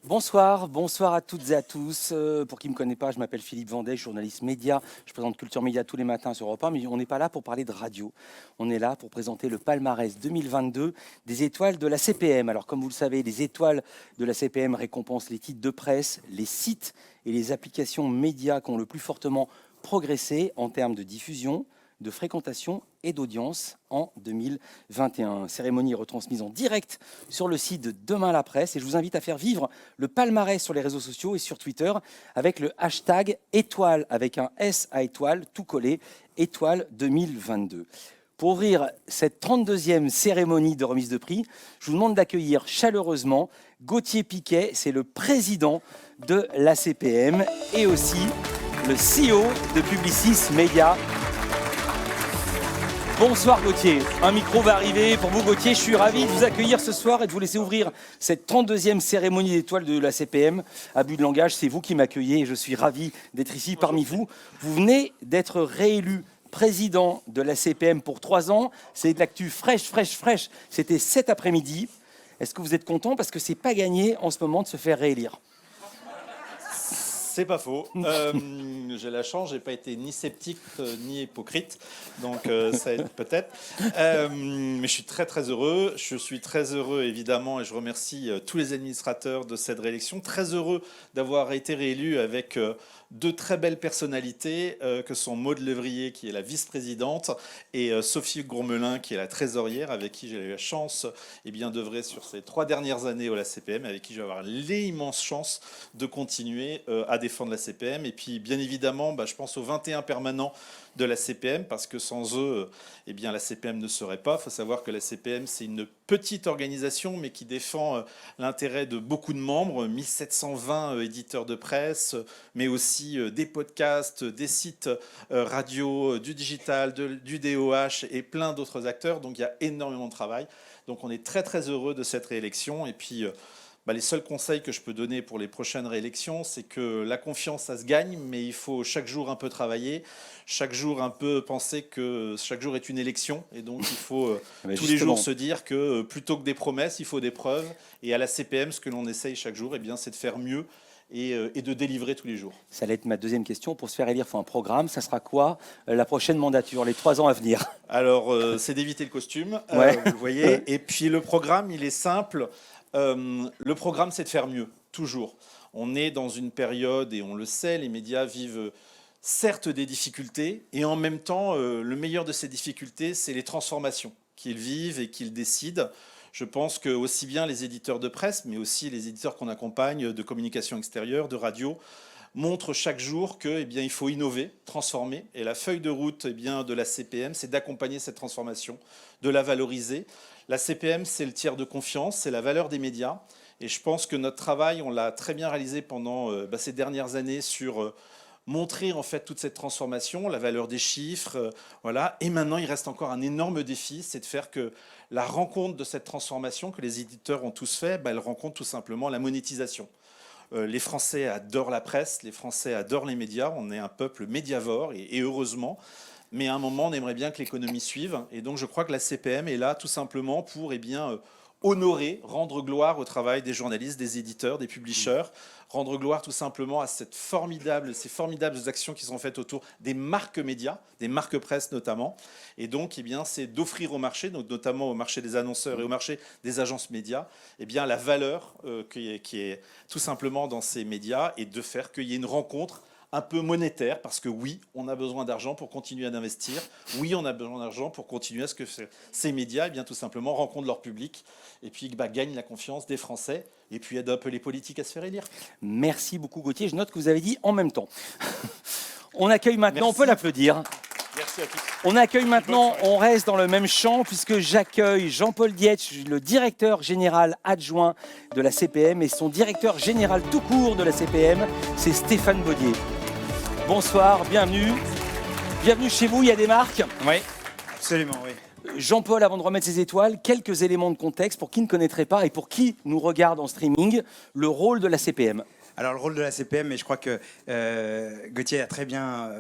Bonsoir à toutes et à tous. Pour qui ne me connaît pas, je m'appelle Philippe Vendée, journaliste média. Je présente Culture Média tous les matins sur Europe 1, mais on n'est pas là pour parler de radio. On est là pour présenter le palmarès 2022 des étoiles de la CPM. Alors comme vous le savez, les étoiles de la CPM récompensent les titres de presse, les sites et les applications médias qui ont le plus fortement progressé en termes de diffusion, de fréquentation et d'audience en 2021. Cérémonie retransmise en direct sur le site de Demain la Presse. Et je vous invite à faire vivre le palmarès sur les réseaux sociaux et sur Twitter avec le hashtag étoile, avec un S à étoile, tout collé, étoile 2022. Pour ouvrir cette 32e cérémonie de remise de prix, je vous demande d'accueillir chaleureusement Gauthier Piquet, c'est le président de la CPM et aussi le CEO de Publicis Média. Bonsoir Gauthier, un micro va arriver pour vous Gauthier, je suis ravi de vous accueillir ce soir et de vous laisser ouvrir cette 32e cérémonie d'étoiles de la CPM. Abus de langage, c'est vous qui m'accueillez et je suis ravi d'être ici parmi vous. Vous venez d'être réélu président de la CPM pour 3 ans, c'est de l'actu fraîche, c'était cet après-midi. Est-ce que vous êtes content parce que c'est pas gagné en ce moment de se faire réélire? C'est pas faux. J'ai la chance, j'ai pas été ni sceptique ni hypocrite, donc ça aide peut-être. Mais je suis très heureux. Je suis très heureux évidemment et je remercie tous les administrateurs de cette réélection. Très heureux d'avoir été réélu avec deux très belles personnalités que sont Maud Levrier qui est la vice-présidente et Sophie Gourmelin qui est la trésorière avec qui j'ai eu la chance d'œuvrer sur ces 3 dernières années à la CPM, avec qui je vais avoir l'immense chance de continuer à défendre la CPM. Et puis bien évidemment, je pense aux 21 permanents de la CPM, parce que sans eux, la CPM ne serait pas. Il faut savoir que la CPM, c'est une petite organisation, mais qui défend l'intérêt de beaucoup de membres, 1720 éditeurs de presse, mais aussi des podcasts, des sites radio, du digital, du DOH et plein d'autres acteurs. Donc il y a énormément de travail. Donc on est très heureux de cette réélection. Et puis les seuls conseils que je peux donner pour les prochaines réélections, c'est que la confiance, ça se gagne, mais il faut chaque jour un peu travailler, chaque jour un peu penser que chaque jour est une élection. Et donc, il faut tous les jours se dire que plutôt que des promesses, il faut des preuves. Et à la CPM, ce que l'on essaye chaque jour, c'est de faire mieux et de délivrer tous les jours. Ça allait être ma deuxième question. Pour se faire élire, il faut un programme. Ça sera quoi la prochaine mandature, les 3 ans à venir? Alors, c'est d'éviter le costume, ouais. Vous voyez. Et puis, le programme, il est simple. Le programme, c'est de faire mieux, toujours. On est dans une période, et on le sait, les médias vivent certes des difficultés, et en même temps, le meilleur de ces difficultés, c'est les transformations qu'ils vivent et qu'ils décident. Je pense que aussi bien les éditeurs de presse, mais aussi les éditeurs qu'on accompagne de communication extérieure, de radio, montrent chaque jour qu'il faut innover, transformer. Et la feuille de route de la CPM, c'est d'accompagner cette transformation, de la valoriser. La CPM, c'est le tiers de confiance, c'est la valeur des médias. Et je pense que notre travail, on l'a très bien réalisé pendant ces dernières années sur montrer en fait toute cette transformation, la valeur des chiffres. Voilà. Et maintenant, il reste encore un énorme défi, c'est de faire que la rencontre de cette transformation que les éditeurs ont tous fait, elle rencontre tout simplement la monétisation. Les Français adorent la presse, les Français adorent les médias. On est un peuple médiavore et heureusement. Mais à un moment, on aimerait bien que l'économie suive. Et donc, je crois que la CPM est là tout simplement pour honorer, rendre gloire au travail des journalistes, des éditeurs, des publishers, rendre gloire tout simplement à ces formidables actions qui sont faites autour des marques médias, des marques presse notamment. Et donc, c'est d'offrir au marché, donc notamment au marché des annonceurs et au marché des agences médias, la valeur qui est tout simplement dans ces médias et de faire qu'il y ait une rencontre un peu monétaire, parce que oui, on a besoin d'argent pour continuer à investir. Oui, on a besoin d'argent pour continuer à ce que ces médias, tout simplement, rencontrent leur public et puis gagnent la confiance des Français et puis aident un peu les politiques à se faire élire. Merci beaucoup Gauthier. Je note que vous avez dit en même temps. On accueille maintenant, Merci. On peut l'applaudir. Merci à tous. On accueille maintenant, on reste dans le même champ puisque j'accueille Jean-Paul Dietsch, le directeur général adjoint de la CPM, et son directeur général tout court de la CPM, c'est Stéphane Baudier. Bonsoir, bienvenue. Bienvenue chez vous, il y a des marques. Oui, absolument, oui. Jean-Paul, avant de remettre ses étoiles, quelques éléments de contexte pour qui ne connaîtrait pas et pour qui nous regarde en streaming, le rôle de la CPM. Alors le rôle de la CPM, et je crois que Gauthier a très bien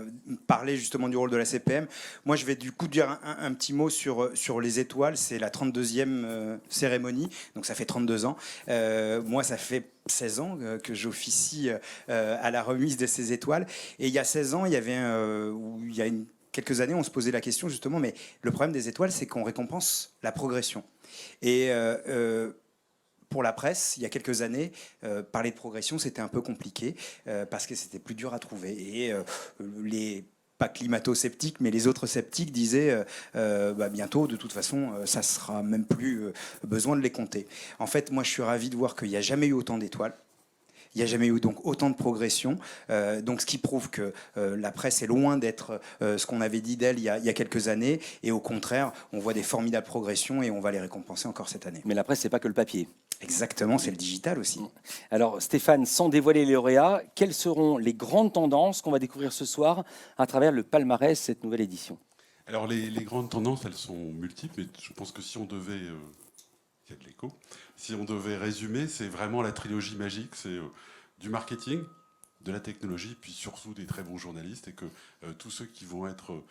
parlé justement du rôle de la CPM. Moi je vais du coup dire un petit mot sur les étoiles. C'est la 32e cérémonie, donc ça fait 32 ans. Moi ça fait 16 ans que j'officie à la remise de ces étoiles. Et il y a 16 ans, il y avait quelques années, on se posait la question justement, mais le problème des étoiles, c'est qu'on récompense la progression. Et pour la presse, il y a quelques années, parler de progression, c'était un peu compliqué parce que c'était plus dur à trouver. Et pas climato-sceptiques, mais les autres sceptiques disaient bientôt, de toute façon, ça sera même plus besoin de les compter. En fait, moi, je suis ravi de voir qu'il n'y a jamais eu autant d'étoiles. Il n'y a jamais eu donc autant de progression, donc ce qui prouve que la presse est loin d'être ce qu'on avait dit d'elle il y a quelques années, et au contraire, on voit des formidables progressions et on va les récompenser encore cette année. Mais la presse, c'est pas que le papier. Exactement, c'est le digital aussi. Alors Stéphane, sans dévoiler les lauréats, quelles seront les grandes tendances qu'on va découvrir ce soir à travers le palmarès, cette nouvelle édition? Alors les grandes tendances, elles sont multiples, et je pense que si on devait... il y a de l'écho. Si on devait résumer, c'est vraiment la trilogie magique. C'est du marketing, de la technologie, puis surtout des très bons journalistes. Et que tous ceux qui vont être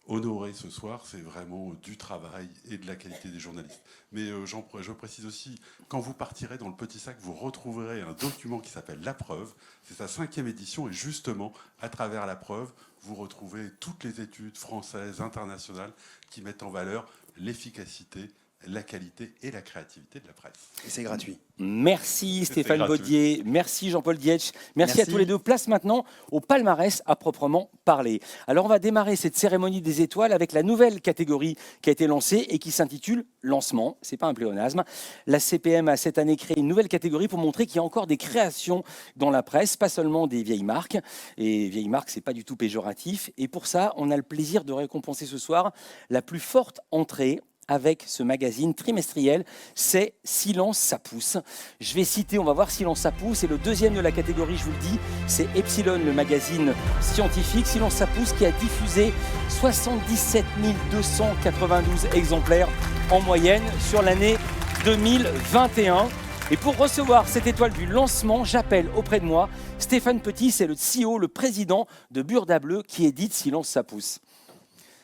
honorés ce soir, c'est vraiment du travail et de la qualité des journalistes. Mais je précise aussi, quand vous partirez dans le petit sac, vous retrouverez un document qui s'appelle La Preuve. C'est sa 5e édition. Et justement, à travers La Preuve, vous retrouvez toutes les études françaises, internationales, qui mettent en valeur l'efficacité, la qualité et la créativité de la presse. Et c'est gratuit. Merci Stéphane Baudier, merci Jean-Paul Dietsch, merci à tous les deux. Place maintenant au palmarès à proprement parler. Alors on va démarrer cette cérémonie des étoiles avec la nouvelle catégorie qui a été lancée et qui s'intitule Lancement. C'est pas un pléonasme. La CPM a cette année créé une nouvelle catégorie pour montrer qu'il y a encore des créations dans la presse, pas seulement des vieilles marques. Et vieilles marques, c'est pas du tout péjoratif. Et pour ça, on a le plaisir de récompenser ce soir la plus forte entrée avec ce magazine trimestriel, c'est Silence ça pousse. Je vais citer, on va voir Silence ça pousse, et le deuxième de la catégorie, je vous le dis, c'est Epsilon, le magazine scientifique. Silence ça pousse qui a diffusé 77 292 exemplaires en moyenne sur l'année 2021. Et pour recevoir cette étoile du lancement, j'appelle auprès de moi Stéphane Petit, c'est le CEO, le président de Burda Bleu qui édite Silence ça pousse.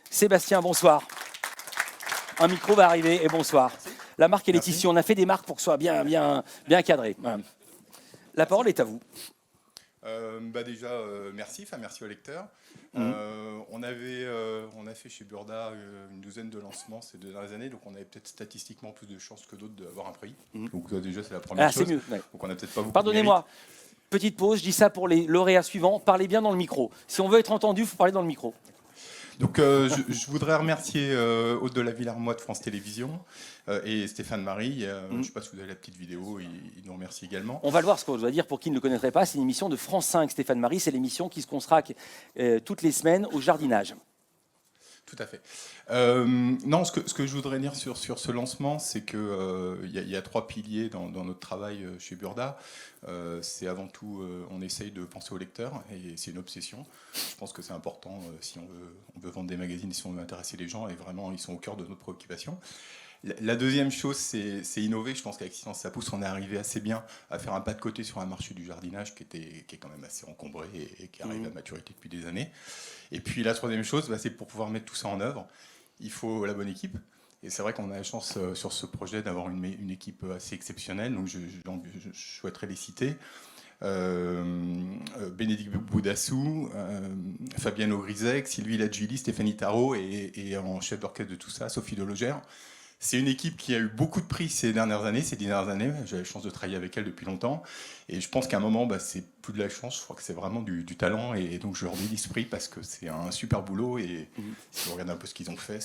Sébastien, bonsoir. Un micro va arriver et bonsoir. La marque et les tissus, on a fait des marques pour que ce soit bien cadré. La parole est à vous. Déjà, merci aux lecteurs. On a fait chez Burda une douzaine de lancements ces 2 dernières années, donc on avait peut-être statistiquement plus de chances que d'autres d'avoir un prix. Donc déjà, c'est la première chose. C'est mieux, ouais. Donc on a peut-être pas beaucoup. Pardonnez-moi, petite pause, je dis ça pour les lauréats suivants. Parlez bien dans le micro. Si on veut être entendu, il faut parler dans le micro. Donc je voudrais remercier Aude de la Villarmois de France Télévisions et Stéphane Marie. Je ne sais pas si vous avez la petite vidéo, il nous remercie également. On va le voir, ce qu'on doit dire pour qui ne le connaîtrait pas. C'est une émission de France 5, Stéphane Marie. C'est l'émission qui se consacre toutes les semaines au jardinage. Tout à fait. Non, ce que je voudrais dire sur ce lancement, c'est qu'il y a 3 piliers dans notre travail chez Burda. C'est avant tout, on essaye de penser au lecteur, et c'est une obsession. Je pense que c'est important si on veut vendre des magazines, si on veut intéresser les gens, et vraiment, ils sont au cœur de notre préoccupation. La deuxième chose, c'est innover. Je pense qu'avec Silence ça pousse, on est arrivé assez bien à faire un pas de côté sur un marché du jardinage qui est quand même assez encombré et qui arrive à maturité depuis des années. Et puis la troisième chose, c'est pour pouvoir mettre tout ça en œuvre, il faut la bonne équipe. Et c'est vrai qu'on a la chance sur ce projet d'avoir une équipe assez exceptionnelle. Donc je souhaiterais les citer. Bénédicte Boudassou, Fabienne Augrizec, Sylvie Ladjili, Stéphanie Tarot et en chef d'orchestre de tout ça, Sophie Delogère. C'est une équipe qui a eu beaucoup de prix ces 10 dernières années. J'ai la chance de travailler avec elle depuis longtemps. Et je pense qu'à un moment, c'est plus de la chance. Je crois que c'est vraiment du talent. Et donc, je leur dis l'esprit parce que c'est un super boulot. Et si on regarde un peu ce qu'ils ont fait,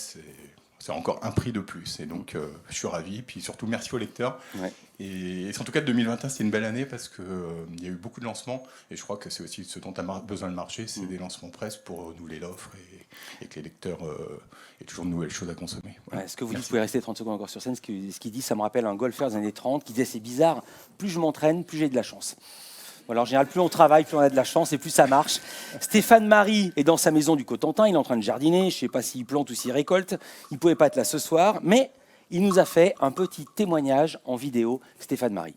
c'est encore un prix de plus. Et donc, je suis ravi. Puis surtout, merci aux lecteurs. Ouais. Et en tout cas, 2021, c'est une belle année parce qu'il y a eu beaucoup de lancements. Et je crois que c'est aussi ce dont a besoin le marché. C'est des lancements presse pour renouveler l'offre et que les lecteurs aient toujours de nouvelles choses à consommer. Voilà. Ouais, est-ce que vous pouvez rester 30 secondes encore sur scène? Ce qu'il dit, ça me rappelle un golfeur des années 30 qui disait c'est bizarre, plus je m'entraîne, plus j'ai de la chance. Voilà, en général, plus on travaille, plus on a de la chance et plus ça marche. Stéphane Marie est dans sa maison du Cotentin, il est en train de jardiner, je ne sais pas s'il plante ou s'il récolte, il ne pouvait pas être là ce soir, mais il nous a fait un petit témoignage en vidéo, Stéphane Marie.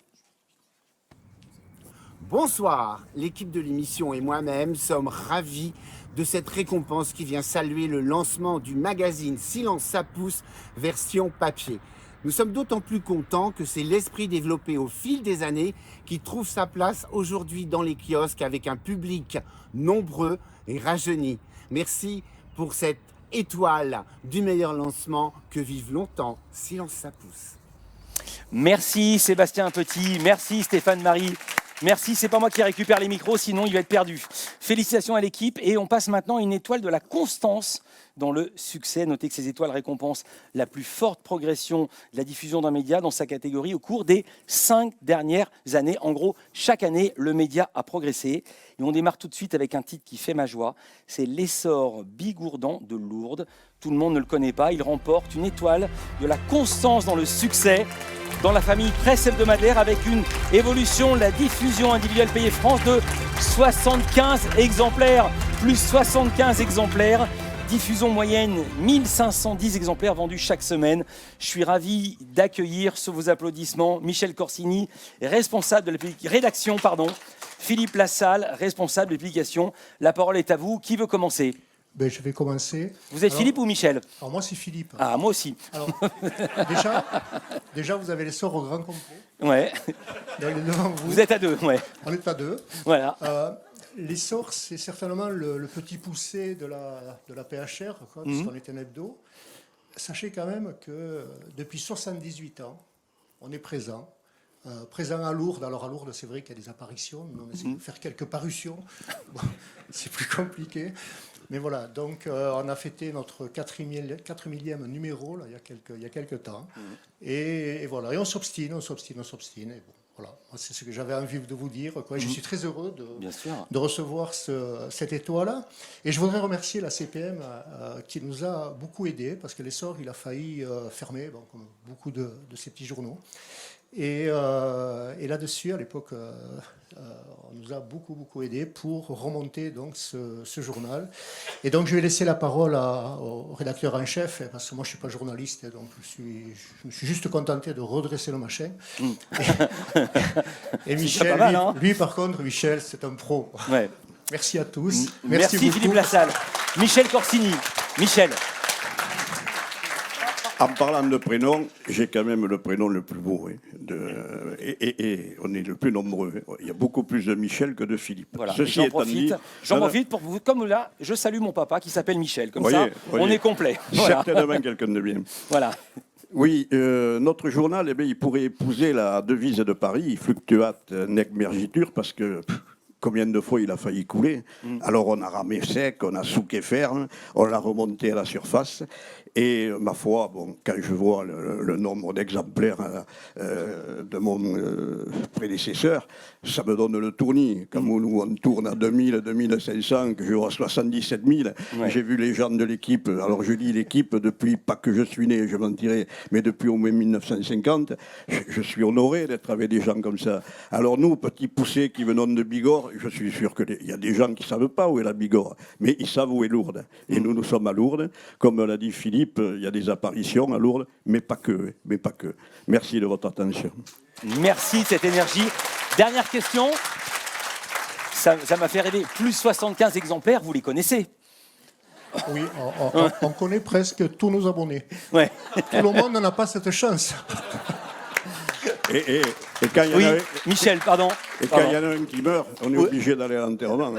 Bonsoir, l'équipe de l'émission et moi-même sommes ravis de cette récompense qui vient saluer le lancement du magazine Silence ça pousse version papier. Nous sommes d'autant plus contents que c'est l'esprit développé au fil des années qui trouve sa place aujourd'hui dans les kiosques avec un public nombreux et rajeuni. Merci pour cette étoile du meilleur lancement, que vive longtemps Silence ça pousse. Merci Sébastien Petit, merci Stéphane Marie. Merci, c'est pas moi qui récupère les micros, sinon il va être perdu. Félicitations à l'équipe et on passe maintenant à une étoile de la constance dans le succès. Notez que ces étoiles récompensent la plus forte progression de la diffusion d'un média dans sa catégorie au cours des 5 dernières années. En gros, chaque année, le média a progressé. Et on démarre tout de suite avec un titre qui fait ma joie. C'est l'essor bigourdant de Lourdes. Tout le monde ne le connaît pas. Il remporte une étoile de la constance dans le succès dans la famille Presse hebdomadaire avec une évolution de la diffusion individuelle payée France de 75 exemplaires, plus 75 exemplaires. Diffusion moyenne 1510 exemplaires vendus chaque semaine. Je suis ravi d'accueillir sous vos applaudissements Michel Corsini, responsable de la rédaction, Philippe Lassalle, responsable de publication. La parole est à vous. Qui veut commencer ? Ben, je vais commencer. Vous êtes Philippe ou Michel ? Alors moi, c'est Philippe. Ah, moi aussi. Alors, déjà, vous avez l'essor au grand complet. Ouais. Devant vous. Vous êtes à deux, ouais. On est à deux. Voilà. L'essor, c'est certainement le petit poussé de la PHR, quoi, puisqu'on est un hebdo. Sachez quand même que depuis 78 ans, on est présent. Présent à Lourdes. Alors à Lourdes, c'est vrai qu'il y a des apparitions. On essaie de faire quelques parutions. Bon, c'est plus compliqué. Mais voilà, donc on a fêté notre 4 millième numéro là, il y a quelques temps. Et voilà, et on s'obstine. Et bon, voilà, c'est ce que j'avais envie de vous dire, quoi. Je suis très heureux de recevoir cette étoile. Et je voudrais remercier la CPM qui nous a beaucoup aidés, parce que l'essor, il a failli fermer, bon, comme beaucoup de ces petits journaux. Et là-dessus, à l'époque, on nous a beaucoup aidés pour remonter donc ce journal. Et donc, je vais laisser la parole au rédacteur en chef, parce que moi, je ne suis pas journaliste, donc je me suis juste contenté de redresser le machin. Et Michel, mal, hein, lui, par contre, Michel, c'est un pro. Ouais. Merci à tous. Merci beaucoup. Philippe Lassalle. Michel Corsini. Michel. En parlant de prénom, j'ai quand même le prénom le plus beau. Et on est le plus nombreux. Il y a beaucoup plus de Michel que de Philippe. Voilà. Ceci étant dit, J'en profite pour vous, comme là, je salue mon papa qui s'appelle Michel. Comme voyez, on est complet. Voilà. Certainement quelqu'un de bien. Voilà. Oui, notre journal, il pourrait épouser la devise de Paris, fluctuat nec mergitur, parce que combien de fois il a failli couler. Alors on a ramé sec, on a souqué ferme, on l'a remonté à la surface. Et ma foi, bon, quand je vois le nombre d'exemplaires de mon prédécesseur, ça me donne le tournis. Quand nous on tourne à 2000, 2500, que je vois 77 000, j'ai vu les gens de l'équipe. Alors je dis l'équipe depuis, pas que je suis né, je mentirais, mais depuis au moins 1950, je suis honoré d'être avec des gens comme ça. Alors nous, petits poussés qui venons de Bigorre, je suis sûr qu'il y a des gens qui ne savent pas où est la Bigorre, mais ils savent où est Lourdes. Et nous sommes à Lourdes. Comme l'a dit Philippe, il y a des apparitions à Lourdes, mais pas que. Merci de votre attention. Merci de cette énergie. Dernière question. Ça m'a fait rêver. Plus 75 exemplaires, vous les connaissez ? Oui, on connaît presque tous nos abonnés. Ouais. Tout le monde n'en a pas cette chance. Et quand il y en Oui, a, Michel, pardon. et quand il y en a un qui meurt, on est obligé d'aller à l'enterrement.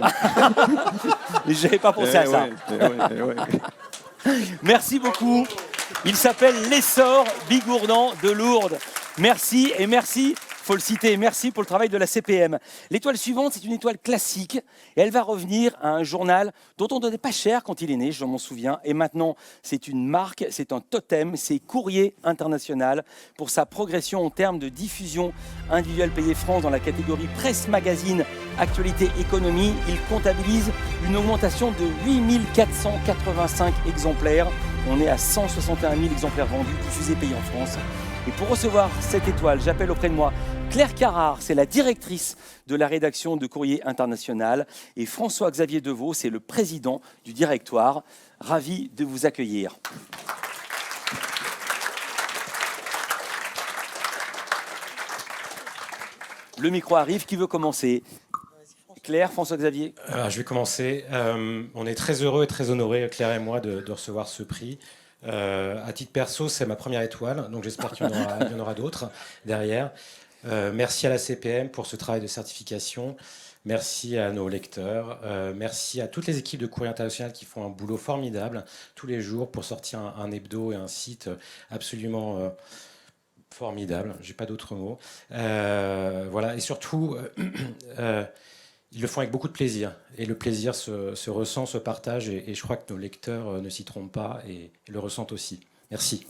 Je n'avais pas pensé à ça. Ouais. Merci beaucoup. Il s'appelle l'essor bigourdant de Lourdes. Merci et merci, faut le citer, merci pour le travail de la CPM. L'étoile suivante, c'est une étoile classique et elle va revenir à un journal dont on ne donnait pas cher quand il est né, je m'en souviens. Et maintenant, c'est une marque, c'est un totem, c'est Courrier International pour sa progression en termes de diffusion individuelle payée France dans la catégorie presse magazine, actualité, économie. Il comptabilise une augmentation de 8485 exemplaires. On est à 161 000 exemplaires vendus, diffusés, payés en France. Et pour recevoir cette étoile, j'appelle auprès de moi Claire Carrard, c'est la directrice de la rédaction de Courrier International, et François-Xavier Deveau, c'est le président du directoire. Ravi de vous accueillir. Le micro arrive, qui veut commencer? Claire, François-Xavier? Alors, je vais commencer. On est très heureux et très honorés, Claire et moi, de recevoir ce prix. À titre perso, c'est ma première étoile, donc j'espère qu'il y en aura d'autres derrière. Merci à la CPM pour ce travail de certification. Merci à nos lecteurs. Merci à toutes les équipes de Courrier International qui font un boulot formidable tous les jours pour sortir un hebdo et un site absolument formidable. J'ai pas d'autres mots. Voilà. Et surtout, ils le font avec beaucoup de plaisir. Et le plaisir se ressent, se partage. Et je crois que nos lecteurs ne s'y trompent pas et le ressentent aussi. Merci.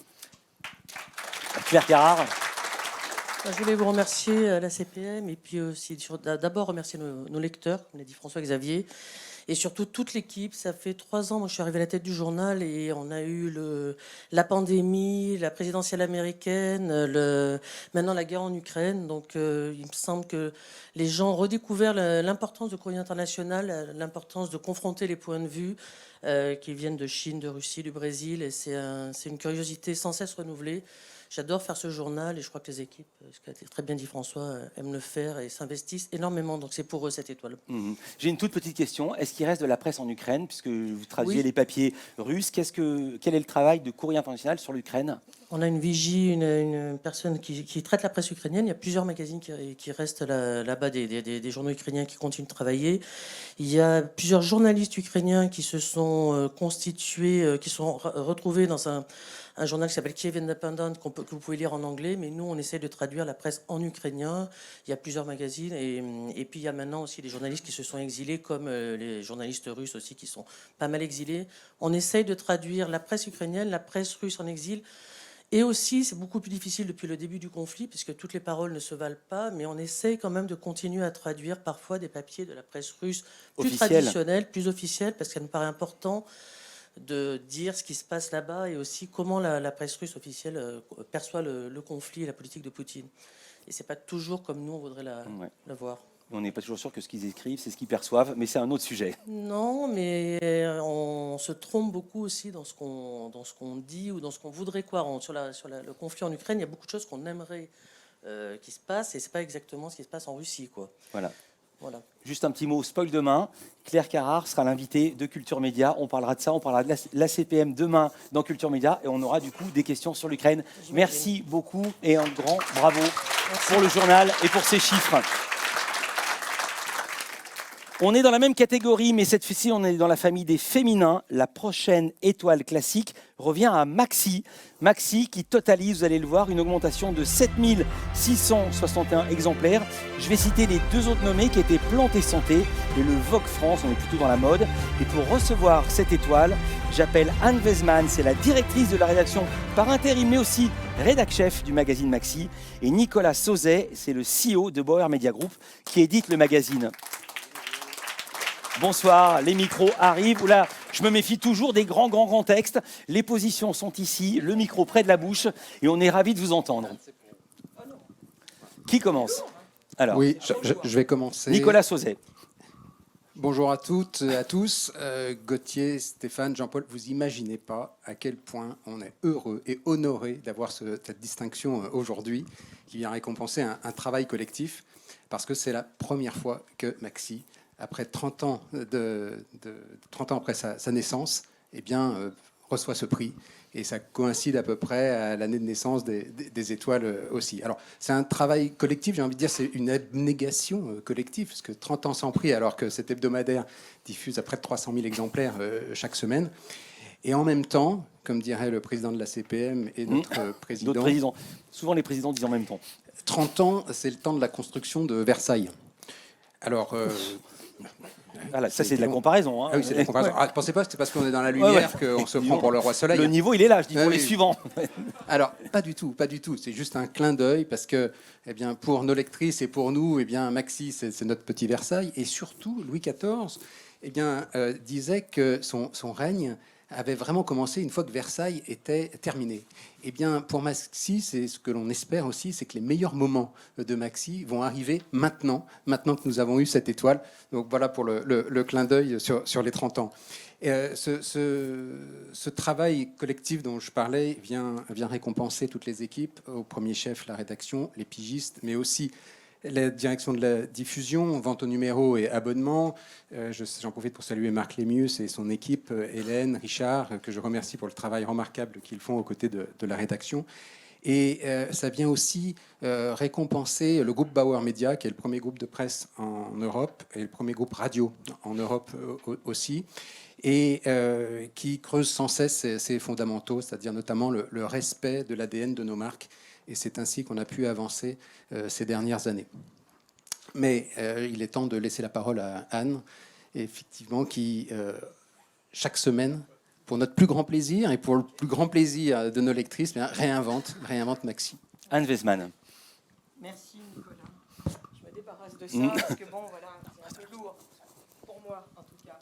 Claire Carrard? Je voulais vous remercier, la CPM, et puis aussi d'abord remercier nos lecteurs, comme l'a dit François-Xavier, et surtout toute l'équipe. Ça fait 3 ans, moi je suis arrivée à la tête du journal, et on a eu la pandémie, la présidentielle américaine, maintenant la guerre en Ukraine. Donc il me semble que les gens ont redécouvert l'importance de Courrier International, l'importance de confronter les points de vue qui viennent de Chine, de Russie, du Brésil, et c'est une curiosité sans cesse renouvelée. J'adore faire ce journal et je crois que les équipes, ce qu'a très bien dit François, aiment le faire et s'investissent énormément. Donc c'est pour eux cette étoile. J'ai une toute petite question. Est-ce qu'il reste de la presse en Ukraine, puisque vous traduisez Oui. les papiers russes? Quel est le travail de Courrier International sur l'Ukraine? On a une vigie, une personne qui traite la presse ukrainienne. Il y a plusieurs magazines qui restent là-bas, des journaux ukrainiens qui continuent de travailler. Il y a plusieurs journalistes ukrainiens qui se sont constitués, qui sont retrouvés dans un journal qui s'appelle Kiev Independent, que vous pouvez lire en anglais, mais nous, on essaie de traduire la presse en ukrainien. Il y a plusieurs magazines, et puis il y a maintenant aussi des journalistes qui se sont exilés, comme les journalistes russes aussi, qui sont pas mal exilés. On essaye de traduire la presse ukrainienne, la presse russe en exil, et aussi, c'est beaucoup plus difficile depuis le début du conflit, puisque toutes les paroles ne se valent pas, mais on essaye quand même de continuer à traduire parfois des papiers de la presse russe plus traditionnelle, plus officielle, parce qu'elle me paraît important de dire ce qui se passe là-bas et aussi comment la presse russe officielle perçoit le conflit et la politique de Poutine. Et c'est pas toujours comme nous on voudrait la voir. On n'est pas toujours sûr que ce qu'ils écrivent, c'est ce qu'ils perçoivent, mais c'est un autre sujet. Non, mais on se trompe beaucoup aussi dans ce qu'on dit ou dans ce qu'on voudrait croire. Sur le conflit en Ukraine, il y a beaucoup de choses qu'on aimerait qui se passent, et c'est pas exactement ce qui se passe en Russie, quoi. Voilà. Voilà. Juste un petit mot, spoil demain. Claire Carrard sera l'invitée de Culture Média. On parlera de ça, on parlera de l'ACPM demain dans Culture Média, et on aura du coup des questions sur l'Ukraine. Merci beaucoup et un grand bravo pour le journal et pour ces chiffres. On est dans la même catégorie, mais cette fois-ci, on est dans la famille des féminins. La prochaine étoile classique revient à Maxi. Maxi qui totalise, vous allez le voir, une augmentation de 7661 exemplaires. Je vais citer les 2 autres nommés qui étaient Planté Santé et le Vogue France, on est plutôt dans la mode. Et pour recevoir cette étoile, j'appelle Anne Weisman, c'est la directrice de la rédaction par intérim, mais aussi rédac-chef du magazine Maxi. Et Nicolas Sauzet, c'est le CEO de Bauer Media Group qui édite le magazine. Bonsoir, les micros arrivent. Oula, je me méfie toujours des grands textes. Les positions sont ici, le micro près de la bouche, et on est ravis de vous entendre. Qui commence? Alors, oui, je vais commencer. Nicolas Sauzet. Bonjour à toutes et à tous. Gauthier, Stéphane, Jean-Paul, vous imaginez pas à quel point on est heureux et honoré d'avoir cette distinction aujourd'hui qui vient récompenser un travail collectif, parce que c'est la première fois que Maxi, après 30 ans, 30 ans après sa naissance, eh bien, reçoit ce prix. Et ça coïncide à peu près à l'année de naissance des étoiles aussi. Alors, c'est un travail collectif, j'ai envie de dire, c'est une abnégation collective, parce que 30 ans sans prix, alors que cet hebdomadaire diffuse à près de 300 000 exemplaires chaque semaine. Et en même temps, comme dirait le président de la CPM et notre président... D'autres présidents. Souvent, les présidents disent en même temps. 30 ans, c'est le temps de la construction de Versailles. Alors... Voilà, ça c'est de la comparaison. Hein. Ah oui, c'est de la comparaison. Ah, pensez pas que c'est parce qu'on est dans la lumière qu'on se prend pour le roi soleil. Le niveau, il est là, je dis pour les suivants. Alors, pas du tout. C'est juste un clin d'œil parce que, eh bien, pour nos lectrices et pour nous, eh bien, Maxi, c'est notre petit Versailles. Et surtout, Louis XIV, eh bien, disait que son règne avait vraiment commencé une fois que Versailles était terminé. Eh bien, pour Maxi, c'est ce que l'on espère aussi, c'est que les meilleurs moments de Maxi vont arriver maintenant que nous avons eu cette étoile. Donc voilà pour le clin d'œil sur les 30 ans. Et, ce travail collectif dont je parlais vient récompenser toutes les équipes, au premier chef la rédaction, les pigistes, mais aussi la direction de la diffusion, vente au numéro et abonnement. J'en profite pour saluer Marc Lémius et son équipe, Hélène, Richard, que je remercie pour le travail remarquable qu'ils font aux côtés de la rédaction. Et ça vient aussi récompenser le groupe Bauer Media, qui est le premier groupe de presse en Europe et le premier groupe radio en Europe aussi, et qui creuse sans cesse ces fondamentaux, c'est-à-dire notamment le respect de l'ADN de nos marques. Et c'est ainsi qu'on a pu avancer ces dernières années. Mais il est temps de laisser la parole à Anne, effectivement, qui, chaque semaine, pour notre plus grand plaisir et pour le plus grand plaisir de nos lectrices, réinvente Maxi. Anne Weisman. Merci Nicolas. Je me débarrasse de ça parce que bon, voilà, c'est un peu lourd pour moi en tout cas.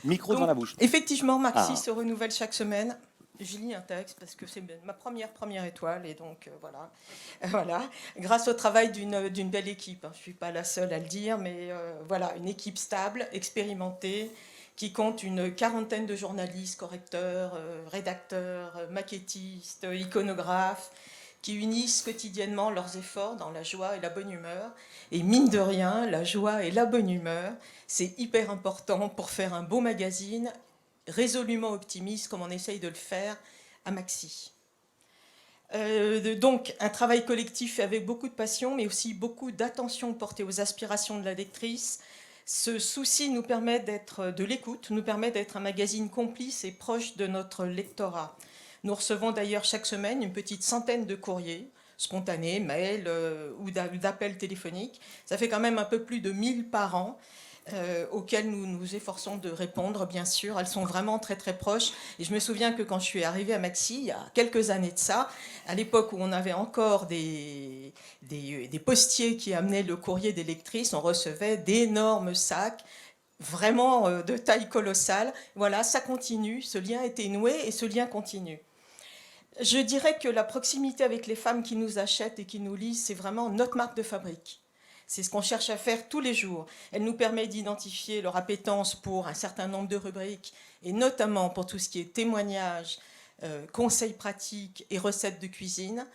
Micro dans la bouche. Effectivement, Maxi se renouvelle chaque semaine. Je lis un texte parce que c'est ma première étoile et donc voilà. Grâce au travail d'une belle équipe. Je ne suis pas la seule à le dire, mais voilà, une équipe stable, expérimentée, qui compte une quarantaine de journalistes, correcteurs, rédacteurs, maquettistes, iconographes, qui unissent quotidiennement leurs efforts dans la joie et la bonne humeur. Et mine de rien, la joie et la bonne humeur, c'est hyper important pour faire un beau magazine, résolument optimiste, comme on essaye de le faire à Maxi. Donc, un travail collectif avec beaucoup de passion, mais aussi beaucoup d'attention portée aux aspirations de la lectrice. Ce souci nous permet d'être de l'écoute, nous permet d'être un magazine complice et proche de notre lectorat. Nous recevons d'ailleurs chaque semaine une petite centaine de courriers, spontanés, mails ou d'appels téléphoniques. Ça fait quand même un peu plus de 1000 par an, auxquelles nous nous efforçons de répondre, bien sûr. Elles sont vraiment très très proches. Et je me souviens que quand je suis arrivée à Maxi, il y a quelques années de ça, à l'époque où on avait encore des postiers qui amenaient le courrier des lectrices, on recevait d'énormes sacs, vraiment de taille colossale. Voilà, ça continue, ce lien a été noué et ce lien continue. Je dirais que la proximité avec les femmes qui nous achètent et qui nous lisent, c'est vraiment notre marque de fabrique. C'est ce qu'on cherche à faire tous les jours. Elle nous permet d'identifier leur appétence pour un certain nombre de rubriques, et notamment pour tout ce qui est témoignages, conseils pratiques et recettes de cuisine,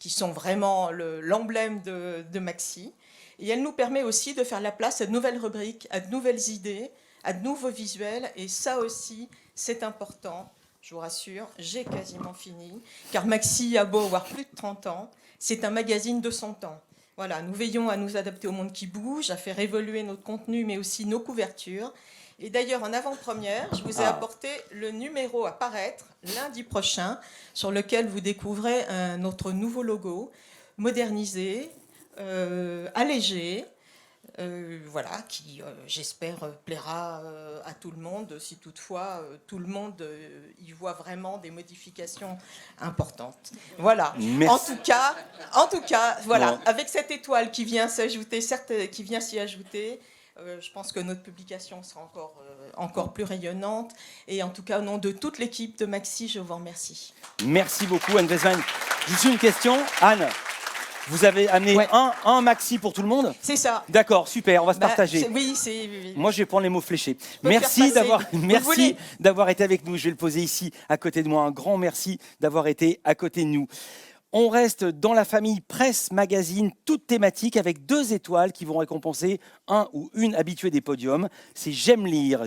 qui sont vraiment l'emblème de Maxi. Et elle nous permet aussi de faire la place à de nouvelles rubriques, à de nouvelles idées, à de nouveaux visuels. Et ça aussi, c'est important. Je vous rassure, j'ai quasiment fini. Car Maxi a beau avoir plus de 30 ans, c'est un magazine de son temps. Voilà, nous veillons à nous adapter au monde qui bouge, à faire évoluer notre contenu, mais aussi nos couvertures. Et d'ailleurs, en avant-première, je vous ai apporté le numéro à paraître lundi prochain, sur lequel vous découvrez notre nouveau logo, modernisé, allégé, voilà, qui, j'espère, plaira à tout le monde, si toutefois tout le monde y voit vraiment des modifications importantes. Voilà. Merci. En tout cas, voilà, Non. avec cette étoile qui vient s'ajouter, certes, qui vient s'y ajouter, je pense que notre publication sera encore plus rayonnante. Et en tout cas, au nom de toute l'équipe de Maxi, je vous remercie. Merci beaucoup, Anne Weisman. Juste une question. Anne, vous avez amené un Maxi pour tout le monde ? C'est ça. D'accord, super, on va se partager. Oui, c'est... Moi, je vais prendre les mots fléchés. peux Merci faire passer. merci d'avoir été avec nous. Je vais le poser ici, à côté de moi. Un grand merci d'avoir été à côté de nous. On reste dans la famille Presse Magazine, toute thématique, avec 2 étoiles qui vont récompenser un ou une habituée des podiums. C'est J'aime lire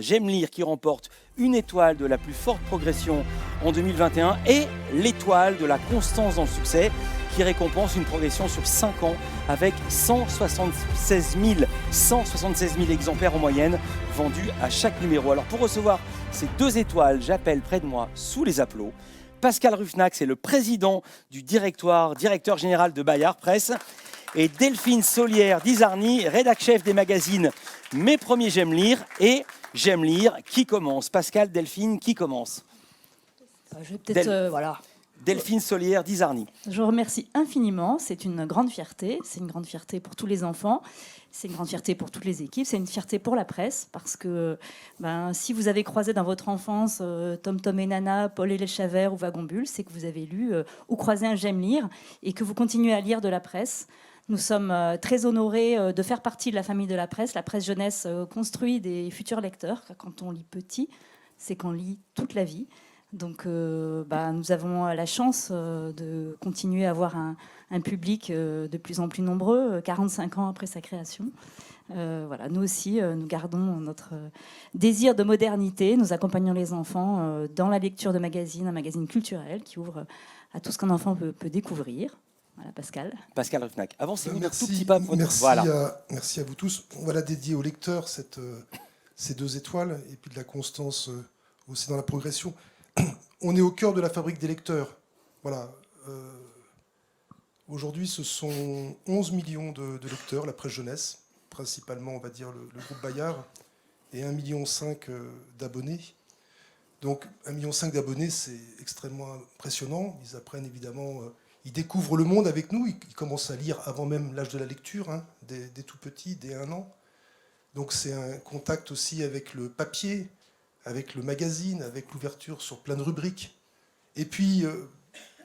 qui remporte une étoile de la plus forte progression en 2021 et l'étoile de la constance dans le succès qui récompense une progression sur 5 ans avec 176 000 exemplaires en moyenne vendus à chaque numéro. Alors pour recevoir ces 2 étoiles, j'appelle près de moi, sous les applaudissements, Pascal Ruffnac, c'est le président du directeur général de Bayard Presse, et Delphine Solière d'Izarny, rédac-chef des magazines Mes Premiers J'aime lire et J'aime lire. Qui commence ? Pascal, Delphine, qui commence ? Je vais peut-être... voilà. Delphine Solière d'Izarny. Je vous remercie infiniment. C'est une grande fierté. C'est une grande fierté pour tous les enfants. C'est une grande fierté pour toutes les équipes. C'est une fierté pour la presse. Parce que si vous avez croisé dans votre enfance Tom Tom et Nana, Paul et les Chavert ou Wagon Bulle, c'est que vous avez lu ou croisé un J'aime lire et que vous continuez à lire de la presse. Nous sommes très honorés de faire partie de la famille de la presse. La presse jeunesse construit des futurs lecteurs. Quand on lit petit, c'est qu'on lit toute la vie. Donc nous avons la chance de continuer à avoir un public de plus en plus nombreux, 45 ans après sa création. Nous aussi, nous gardons notre désir de modernité. Nous accompagnons les enfants dans la lecture de magazines, un magazine culturel qui ouvre à tout ce qu'un enfant peut découvrir. Voilà, Pascal. Pascal Ruffnack. Avancez-vous un tout Merci, petit pas. merci à vous tous. On va la dédier aux lecteurs, ces 2 étoiles, et puis de la constance aussi dans la progression. On est au cœur de la fabrique des lecteurs. Voilà. Aujourd'hui, ce sont 11 millions de lecteurs, la presse jeunesse, principalement, on va dire, le groupe Bayard, et 1,5 million d'abonnés. Donc 1,5 million d'abonnés, c'est extrêmement impressionnant. Ils apprennent évidemment, ils découvrent le monde avec nous, ils commencent à lire avant même l'âge de la lecture, des tout petits, dès 1 an. Donc c'est un contact aussi avec le papier, avec le magazine, avec l'ouverture sur plein de rubriques. Et puis,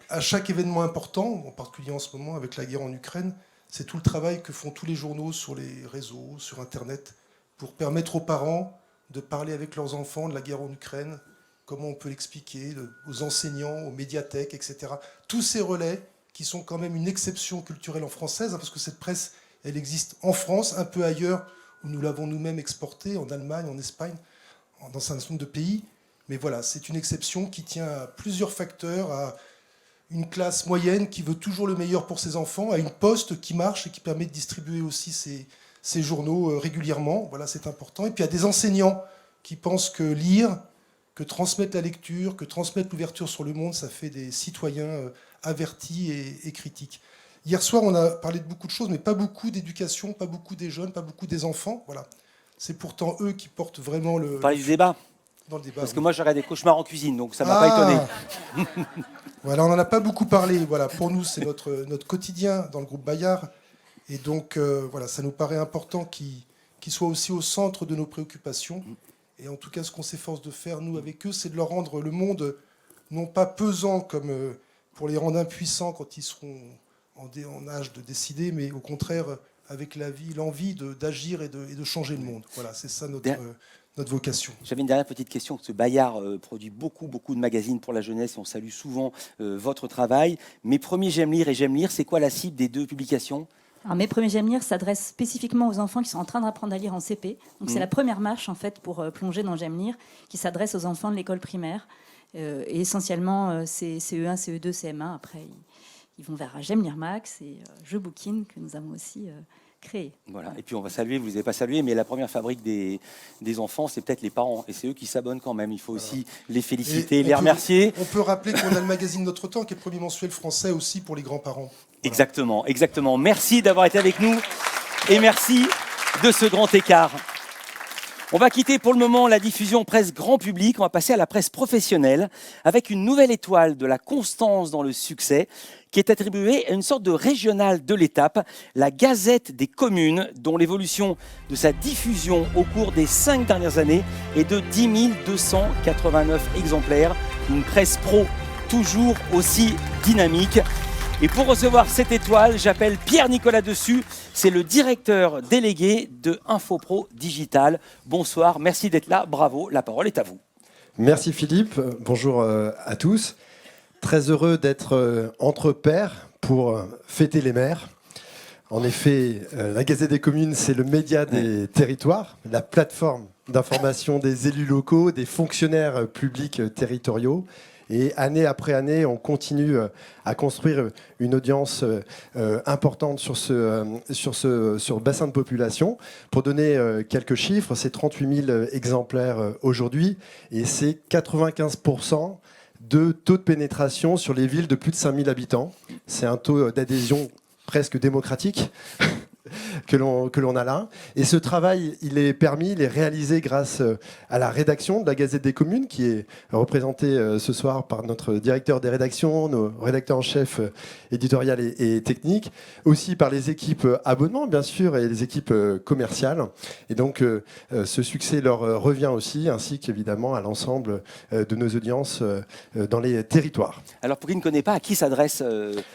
à chaque événement important, en particulier en ce moment avec la guerre en Ukraine, c'est tout le travail que font tous les journaux sur les réseaux, sur Internet, pour permettre aux parents de parler avec leurs enfants de la guerre en Ukraine, comment on peut l'expliquer, aux enseignants, aux médiathèques, etc. Tous ces relais qui sont quand même une exception culturelle en française, parce que cette presse, elle existe en France, un peu ailleurs, où nous l'avons nous-mêmes exportée, en Allemagne, en Espagne, dans un certain nombre de pays. Mais voilà, c'est une exception qui tient à plusieurs facteurs, à une classe moyenne qui veut toujours le meilleur pour ses enfants, à une poste qui marche et qui permet de distribuer aussi ces journaux régulièrement. Voilà, c'est important. Et puis à des enseignants qui pensent que lire, que transmettre la lecture, que transmettre l'ouverture sur le monde, ça fait des citoyens avertis et critiques. Hier soir, on a parlé de beaucoup de choses, mais pas beaucoup d'éducation, pas beaucoup des jeunes, pas beaucoup des enfants. Voilà. C'est pourtant eux qui portent vraiment le... Parler du débat. Dans le débat, Parce que oui. moi, j'aurais des cauchemars en cuisine, donc ça ne m'a pas étonné. Voilà, on n'en a pas beaucoup parlé. Voilà, pour nous, c'est notre quotidien dans le groupe Bayard. Et donc, voilà, ça nous paraît important qu'il soit aussi au centre de nos préoccupations. Et en tout cas, ce qu'on s'efforce de faire, nous, avec eux, c'est de leur rendre le monde non pas pesant comme pour les rendre impuissants quand ils seront en âge de décider, mais au contraire, avec l'envie d'agir et de changer le monde. Voilà, c'est ça notre vocation. J'avais une dernière petite question. Ce Bayard produit beaucoup de magazines pour la jeunesse et on salue souvent votre travail. Mes premiers J'aime lire et J'aime lire, c'est quoi la cible des 2 publications ? Alors, Mes premiers J'aime lire s'adressent spécifiquement aux enfants qui sont en train d'apprendre à lire en CP. Donc c'est la première marche en fait pour plonger dans J'aime lire, qui s'adresse aux enfants de l'école primaire. Et essentiellement CE1, CE2, CM1. Après, ils vont vers J'aime lire Max et Je bouquine que nous avons aussi créé. Voilà. Et puis on va saluer, vous n'avez pas salué, mais la première fabrique des enfants, c'est peut-être les parents. Et c'est eux qui s'abonnent quand même. Il faut aussi les féliciter, les remercier. On peut rappeler qu'on a le magazine Notre Temps, qui est le premier mensuel français aussi pour les grands-parents. Voilà. Exactement, exactement. Merci d'avoir été avec nous et merci de ce grand écart. On va quitter pour le moment la diffusion presse grand public. On va passer à la presse professionnelle avec une nouvelle étoile de la constance dans le succès qui est attribuée à une sorte de régionale de l'étape, la Gazette des communes, dont l'évolution de sa diffusion au cours des 5 dernières années est de 10 289 exemplaires. Une presse pro toujours aussi dynamique. Et pour recevoir cette étoile, j'appelle Pierre-Nicolas Dessus. C'est le directeur délégué de Infopro Digital. Bonsoir, merci d'être là. Bravo, la parole est à vous. Merci Philippe. Bonjour à tous. Très heureux d'être entre pairs pour fêter les maires. En effet, la Gazette des communes, c'est le média des territoires, la plateforme d'information des élus locaux, des fonctionnaires publics territoriaux. Et année après année, on continue à construire une audience importante sur ce bassin de population. Pour donner quelques chiffres, c'est 38 000 exemplaires aujourd'hui et c'est 95% de taux de pénétration sur les villes de plus de 5 000 habitants. C'est un taux d'adhésion presque démocratique que l'on a là. Et ce travail, il est réalisé grâce à la rédaction de la Gazette des communes, qui est représentée ce soir par notre directeur des rédactions, nos rédacteurs en chef éditorial et technique, aussi par les équipes abonnements, bien sûr, et les équipes commerciales. Et donc, ce succès leur revient aussi, ainsi qu'évidemment à l'ensemble de nos audiences dans les territoires. Alors, pour qui ne connaît pas, à qui s'adresse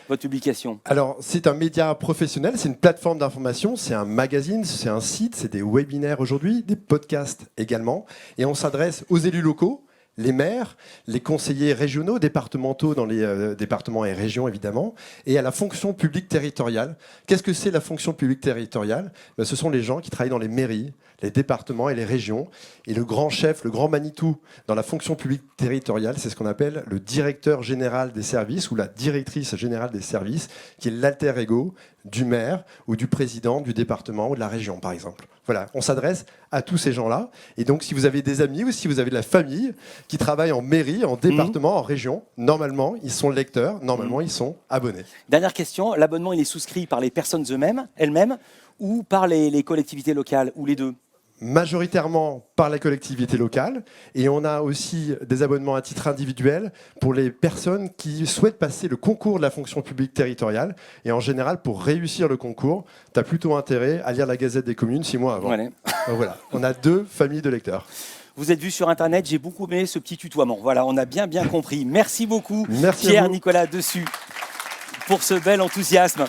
votre publication ? Alors, c'est un média professionnel, c'est une plateforme d'information, c'est un magazine, c'est un site, c'est des webinaires aujourd'hui, des podcasts également. Et on s'adresse aux élus locaux, les maires, les conseillers régionaux, départementaux dans les départements et régions évidemment, et à la fonction publique territoriale. Qu'est-ce que c'est la fonction publique territoriale ? Ce sont les gens qui travaillent dans les mairies, les départements et les régions. Et le grand chef, le grand Manitou dans la fonction publique territoriale, c'est ce qu'on appelle le directeur général des services ou la directrice générale des services, qui est l'alter ego du maire ou du président du département ou de la région, par exemple. Voilà, on s'adresse à tous ces gens-là. Et donc, si vous avez des amis ou si vous avez de la famille qui travaille en mairie, en département, en région, normalement, ils sont lecteurs, normalement, ils sont abonnés. Dernière question, l'abonnement, il est souscrit par les personnes elles-mêmes ou par les collectivités locales, ou les deux ? Majoritairement par la collectivité locale, et on a aussi des abonnements à titre individuel pour les personnes qui souhaitent passer le concours de la fonction publique territoriale. Et en général, pour réussir le concours, tu as plutôt intérêt à lire la Gazette des communes 6 mois avant. Voilà. Donc voilà, on a 2 familles de lecteurs. Vous êtes vu sur Internet, j'ai beaucoup aimé ce petit tutoiement. Voilà, on a bien compris. Merci beaucoup, Merci Pierre-Nicolas Dessus, pour ce bel enthousiasme.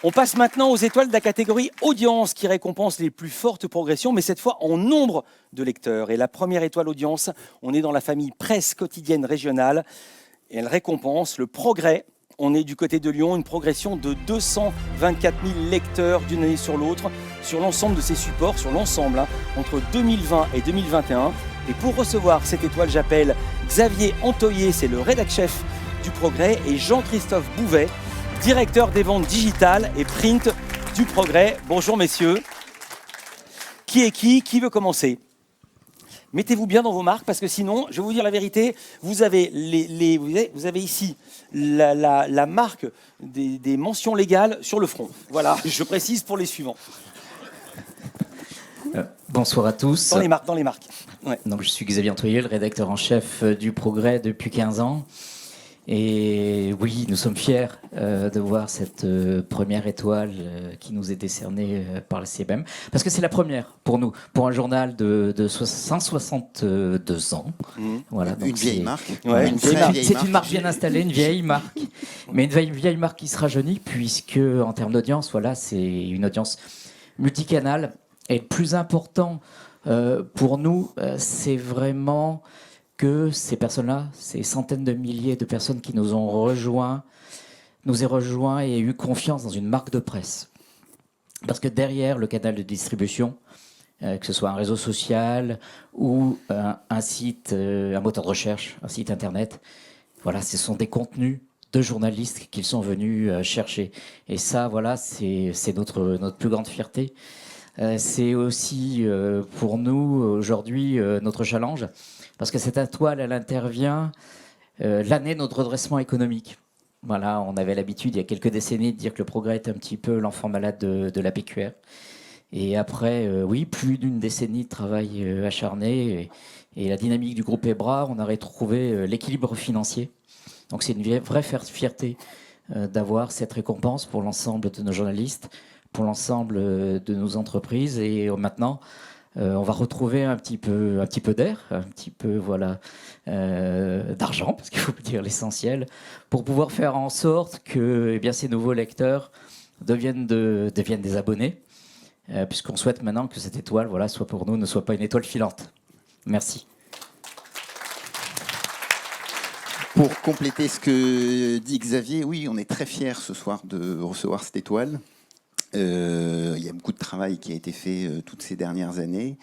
On passe maintenant aux étoiles de la catégorie audience qui récompense les plus fortes progressions, mais cette fois en nombre de lecteurs. Et la première étoile audience, on est dans la famille presse quotidienne régionale et elle récompense le progrès. On est du côté de Lyon, une progression de 224 000 lecteurs d'une année sur l'autre, sur l'ensemble de ces supports, sur l'ensemble, entre 2020 et 2021. Et pour recevoir cette étoile, j'appelle Xavier Antoyer, c'est le rédac-chef du Progrès, et Jean-Christophe Bouvet, directeur des ventes digitales et print du Progrès. Bonjour messieurs. Qui est qui ? Qui veut commencer ? Mettez-vous bien dans vos marques parce que sinon, je vais vous dire la vérité, vous avez, vous avez ici la marque des mentions légales sur le front. Voilà, je précise pour les suivants. Bonsoir à tous. Dans les marques. Ouais. Donc, je suis Xavier Antoyer, le rédacteur en chef du Progrès depuis 15 ans. Et oui, nous sommes fiers de voir cette première étoile qui nous est décernée par le CPM. Parce que c'est la première pour nous, pour un journal de 162 ans. Voilà, donc une vieille marque. Ouais, c'est une marque bien installée, une vieille marque. Mais une vieille marque qui se rajeunit, puisque en termes d'audience, voilà, c'est une audience multicanale. Et le plus important pour nous, c'est vraiment que ces personnes-là, ces centaines de milliers de personnes qui nous ont rejoints, nous aient rejoints et aient eu confiance dans une marque de presse. Parce que derrière le canal de distribution, que ce soit un réseau social ou un site, un moteur de recherche, un site internet, voilà, ce sont des contenus de journalistes qu'ils sont venus chercher. Et ça, voilà, c'est notre plus grande fierté. C'est aussi pour nous aujourd'hui notre challenge. Parce que cette étoile, elle intervient l'année de notre redressement économique. Voilà, on avait l'habitude, il y a quelques décennies, de dire que le Progrès est un petit peu l'enfant malade de la PQR. Et après, oui, plus d'une décennie de travail acharné et la dynamique du groupe EBRA, on a retrouvé l'équilibre financier. Donc c'est une vraie fierté d'avoir cette récompense pour l'ensemble de nos journalistes, pour l'ensemble de nos entreprises. Et maintenant, on va retrouver un petit peu d'air, un petit peu voilà, d'argent, parce qu'il faut dire l'essentiel, pour pouvoir faire en sorte que eh bien, ces nouveaux lecteurs deviennent des abonnés, puisqu'on souhaite maintenant que cette étoile, voilà, soit pour nous, ne soit pas une étoile filante. Merci. Pour compléter ce que dit Xavier, oui, on est très fiers ce soir de recevoir cette étoile. Il y a beaucoup de travail qui a été fait toutes ces dernières années.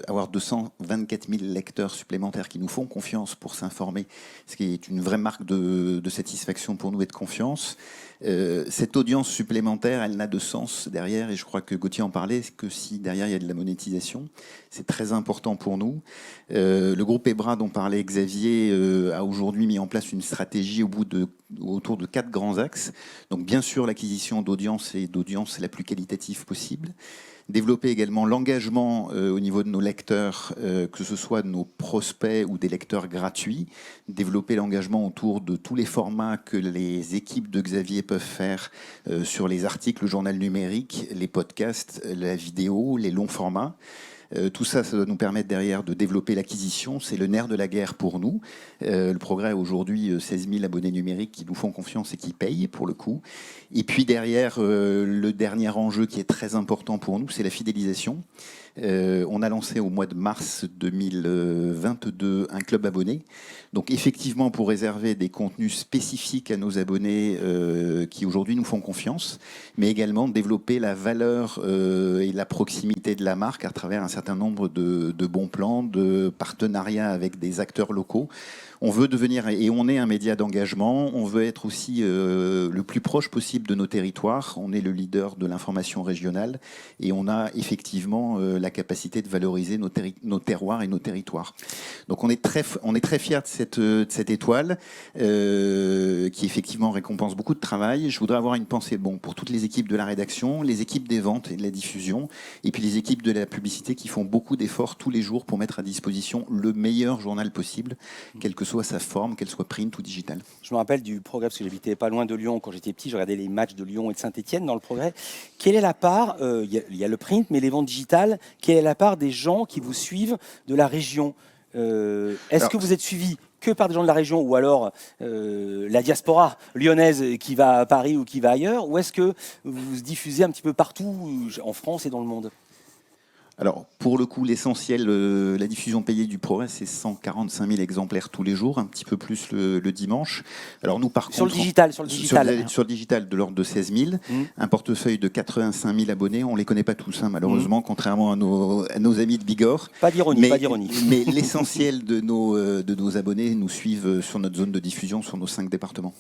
Avoir 224 000 lecteurs supplémentaires qui nous font confiance pour s'informer, ce qui est une vraie marque de satisfaction pour nous et de confiance. Cette audience supplémentaire, elle n'a de sens derrière, et je crois que Gauthier en parlait, que si derrière il y a de la monétisation. C'est très important pour nous. Le groupe EBRA dont parlait Xavier a aujourd'hui mis en place une stratégie autour de 4 grands axes. Donc bien sûr l'acquisition d'audience et d'audience la plus qualitative possible. Développer également l'engagement au niveau de nos lecteurs, que ce soit de nos prospects ou des lecteurs gratuits. Développer l'engagement autour de tous les formats que les équipes de Xavier peuvent faire sur les articles, le journal numérique, les podcasts, la vidéo, les longs formats. Tout ça, ça doit nous permettre derrière de développer l'acquisition. C'est le nerf de la guerre pour nous. Le Progrès a aujourd'hui 16 000 abonnés numériques qui nous font confiance et qui payent pour le coup. Et puis derrière, le dernier enjeu qui est très important pour nous, c'est la fidélisation. On a lancé au mois de mars 2022 un club abonné. Donc effectivement, pour réserver des contenus spécifiques à nos abonnés qui aujourd'hui nous font confiance, mais également développer la valeur et la proximité de la marque à travers un certain nombre de bons plans, de partenariats avec des acteurs locaux. On veut devenir, et on est un média d'engagement, on veut être aussi le plus proche possible de nos territoires. On est le leader de l'information régionale et on a effectivement la capacité de valoriser nos terroirs et nos territoires. Donc on est très fiers de cette étoile qui effectivement récompense beaucoup de travail. Je voudrais avoir une pensée pour toutes les équipes de la rédaction, les équipes des ventes et de la diffusion, et puis les équipes de la publicité qui font beaucoup d'efforts tous les jours pour mettre à disposition le meilleur journal possible, quelle que soit sa forme, qu'elle soit print ou digitale. Je me rappelle du Progrès, parce que j'habitais pas loin de Lyon quand j'étais petit, je regardais les matchs de Lyon et de Saint-Etienne dans le Progrès. Quelle est la part, il y a le print, mais les ventes digitales, quelle est la part des gens qui vous suivent de la région? Est-ce que vous êtes suivi que par des gens de la région, ou alors la diaspora lyonnaise qui va à Paris ou qui va ailleurs, ou est-ce que vous diffusez un petit peu partout en France et dans le monde? Alors, pour le coup, l'essentiel, la diffusion payée du Progrès, c'est 145 000 exemplaires tous les jours, un petit peu plus le dimanche. Alors nous, par sur contre... Le digital, sur le digital, de l'ordre de 16 000. Un portefeuille de 85 000 abonnés. On ne les connaît pas tous, malheureusement, contrairement à nos amis de Bigorre. Pas d'ironie, pas d'ironie. Mais l'essentiel de nos abonnés nous suivent sur notre zone de diffusion, sur nos 5 départements.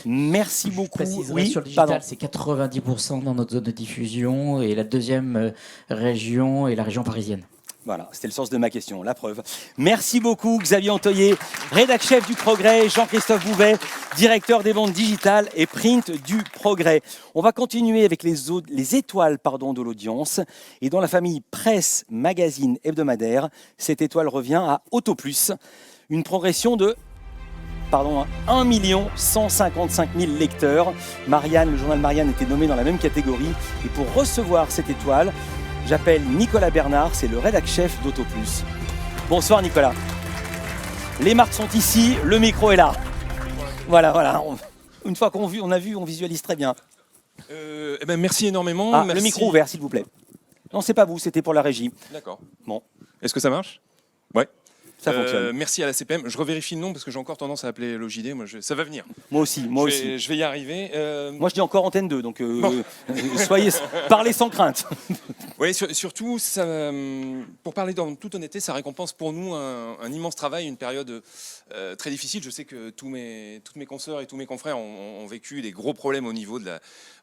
Merci beaucoup. Oui, sur le digital, c'est 90% dans notre zone de diffusion, et la deuxième région est la région parisienne. Voilà, c'était le sens de ma question, la preuve. Merci beaucoup Xavier Antoyer, rédac-chef du Progrès, Jean-Christophe Bouvet, directeur des ventes digitales et print du Progrès. On va continuer avec les étoiles de l'audience. Et dans la famille presse, magazine, hebdomadaire, cette étoile revient à Autoplus. Une progression de 1 155 000 lecteurs. Marianne, le journal Marianne était nommé dans la même catégorie. Et pour recevoir cette étoile, j'appelle Nicolas Bernard, c'est le rédac-chef d'Autoplus. Bonsoir Nicolas. Les marques sont ici, le micro est là. Voilà. Une fois qu'on a vu, on visualise très bien. Merci énormément. Le micro ouvert, s'il vous plaît. Non, c'est pas vous, c'était pour la régie. D'accord. Bon. Est-ce que ça marche? Ouais. Ça fonctionne. Merci à la CPM. Je revérifie le nom parce que j'ai encore tendance à appeler l'OJD. Ça va venir. Moi aussi. Je vais y arriver. Moi, je dis encore Antenne 2, donc parlez sans crainte. Oui, surtout, pour parler dans toute honnêteté, ça récompense pour nous un immense travail, une période très difficile. Je sais que toutes mes consoeurs et tous mes confrères ont vécu des gros problèmes au niveau de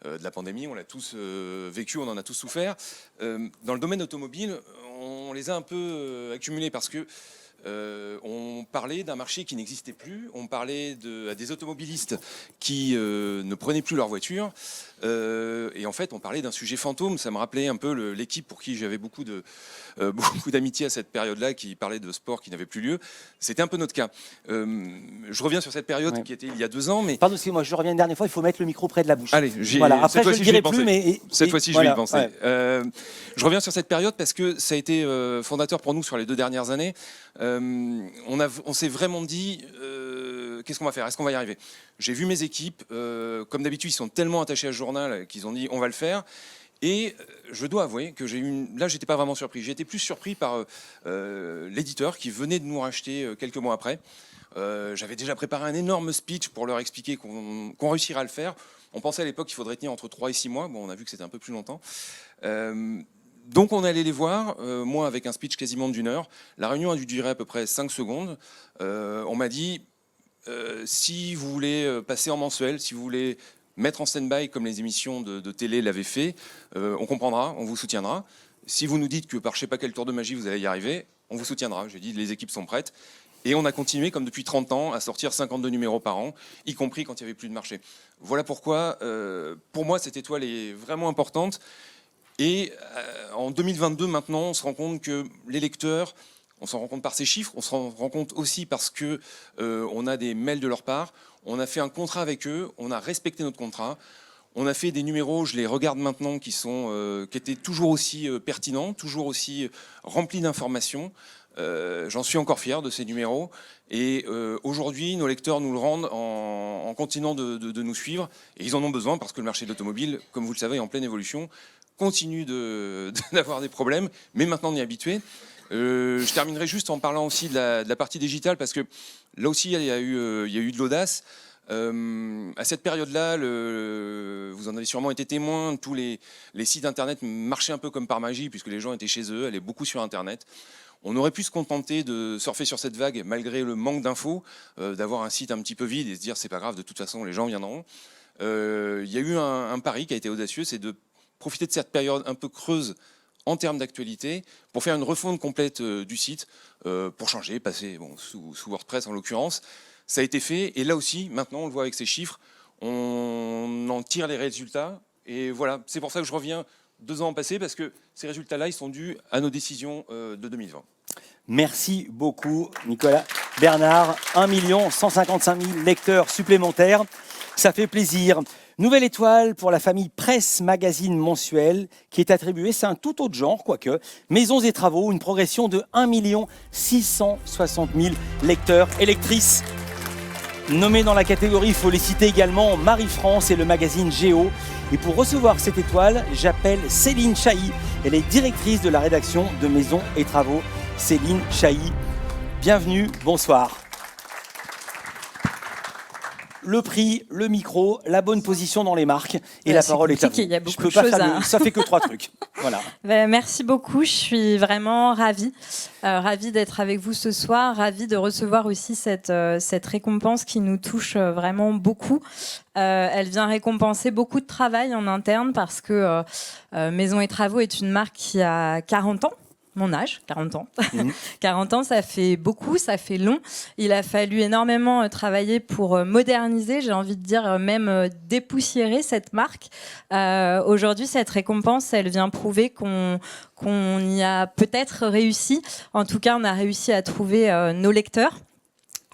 la pandémie. On l'a tous vécu, on en a tous souffert. Dans le domaine automobile, on les a un peu accumulés parce que on parlait d'un marché qui n'existait plus, on parlait à des automobilistes qui ne prenaient plus leur voiture, et en fait on parlait d'un sujet fantôme. Ça me rappelait un peu l'équipe pour qui j'avais beaucoup d'amitié à cette période-là, qui parlait de sport qui n'avait plus lieu. C'était un peu notre cas. Je reviens sur cette période qui était il y a 2 ans. Mais... Pardon, excusez-moi, je reviens une dernière fois, il faut mettre le micro près de la bouche. Allez, après je ne le dirai plus, mais... Cette fois-ci, je vais y penser. Je reviens sur cette période parce que ça a été fondateur pour nous sur les 2 dernières années. On s'est vraiment dit, qu'est-ce qu'on va faire? Est-ce qu'on va y arriver? J'ai vu mes équipes, comme d'habitude, ils sont tellement attachés à ce journal qu'ils ont dit on va le faire. Et je dois avouer que là, j'étais pas vraiment surpris. J'ai été plus surpris par l'éditeur qui venait de nous racheter quelques mois après. J'avais déjà préparé un énorme speech pour leur expliquer qu'on réussirait à le faire. On pensait à l'époque qu'il faudrait tenir entre 3 et 6 mois. Bon, on a vu que c'était un peu plus longtemps. Donc on est allé les voir, moi avec un speech quasiment d'1 heure. La réunion a dû durer à peu près 5 secondes. On m'a dit, si vous voulez passer en mensuel, si vous voulez mettre en stand-by comme les émissions de télé l'avaient fait, on comprendra, on vous soutiendra. Si vous nous dites que par je sais pas quel tour de magie vous allez y arriver, on vous soutiendra. J'ai dit, les équipes sont prêtes. Et on a continué, comme depuis 30 ans, à sortir 52 numéros par an, y compris quand il n'y avait plus de marché. Voilà pourquoi, pour moi, cette étoile est vraiment importante. Et en 2022, maintenant, on se rend compte que les lecteurs, on s'en rend compte par ces chiffres, on s'en rend compte aussi parce que on a des mails de leur part, on a fait un contrat avec eux, on a respecté notre contrat, On a fait des numéros, je les regarde maintenant, qui étaient toujours aussi pertinents, toujours aussi remplis d'informations. J'en suis encore fier de ces numéros. Et aujourd'hui, nos lecteurs nous le rendent en continuant de nous suivre. Et ils en ont besoin parce que le marché de l'automobile, comme vous le savez, est en pleine évolution, continue d'avoir des problèmes, mais maintenant on y est habitué. Je terminerai juste en parlant aussi de la partie digitale, parce que là aussi, il y a eu de l'audace. À cette période-là, vous en avez sûrement été témoin, tous les sites internet marchaient un peu comme par magie, puisque les gens étaient chez eux, allaient beaucoup sur internet. On aurait pu se contenter de surfer sur cette vague, malgré le manque d'infos, d'avoir un site un petit peu vide et se dire c'est pas grave, de toute façon les gens viendront. Il y a eu un pari qui a été audacieux, c'est de profiter de cette période un peu creuse en termes d'actualité pour faire une refonte complète du site, pour changer, passer sous WordPress en l'occurrence. Ça a été fait, et là aussi, maintenant, on le voit avec ces chiffres, on en tire les résultats. Et voilà, c'est pour ça que je reviens 2 ans passés, parce que ces résultats-là, ils sont dus à nos décisions de 2020. Merci beaucoup, Nicolas. Bernard, 1 155 000 lecteurs supplémentaires. Ça fait plaisir. Nouvelle étoile pour la famille Presse Magazine Mensuel, qui est attribuée, c'est un tout autre genre, quoique, Maisons et Travaux, une progression de 1 660 000 lecteurs et lectrices. Nommés dans la catégorie, il faut les citer également, Marie-France et le magazine Géo. Et pour recevoir cette étoile, j'appelle Céline Chahi. Elle est directrice de la rédaction de Maisons et Travaux. Céline Chahi, bienvenue, bonsoir. Le prix, le micro, la bonne position dans les marques et la parole est à vous. Il y a beaucoup de choses ça fait que 3 trucs. Voilà. Merci beaucoup, je suis vraiment ravie d'être avec vous ce soir, ravie de recevoir aussi cette récompense qui nous touche vraiment beaucoup. Elle vient récompenser beaucoup de travail en interne, parce que Maisons et Travaux est une marque qui a 40 ans. Mon âge, 40 ans. 40 ans, ça fait beaucoup, ça fait long. Il a fallu énormément travailler pour moderniser, j'ai envie de dire même dépoussiérer cette marque. Aujourd'hui, cette récompense, elle vient prouver qu'on y a peut-être réussi. En tout cas, on a réussi à trouver nos lecteurs.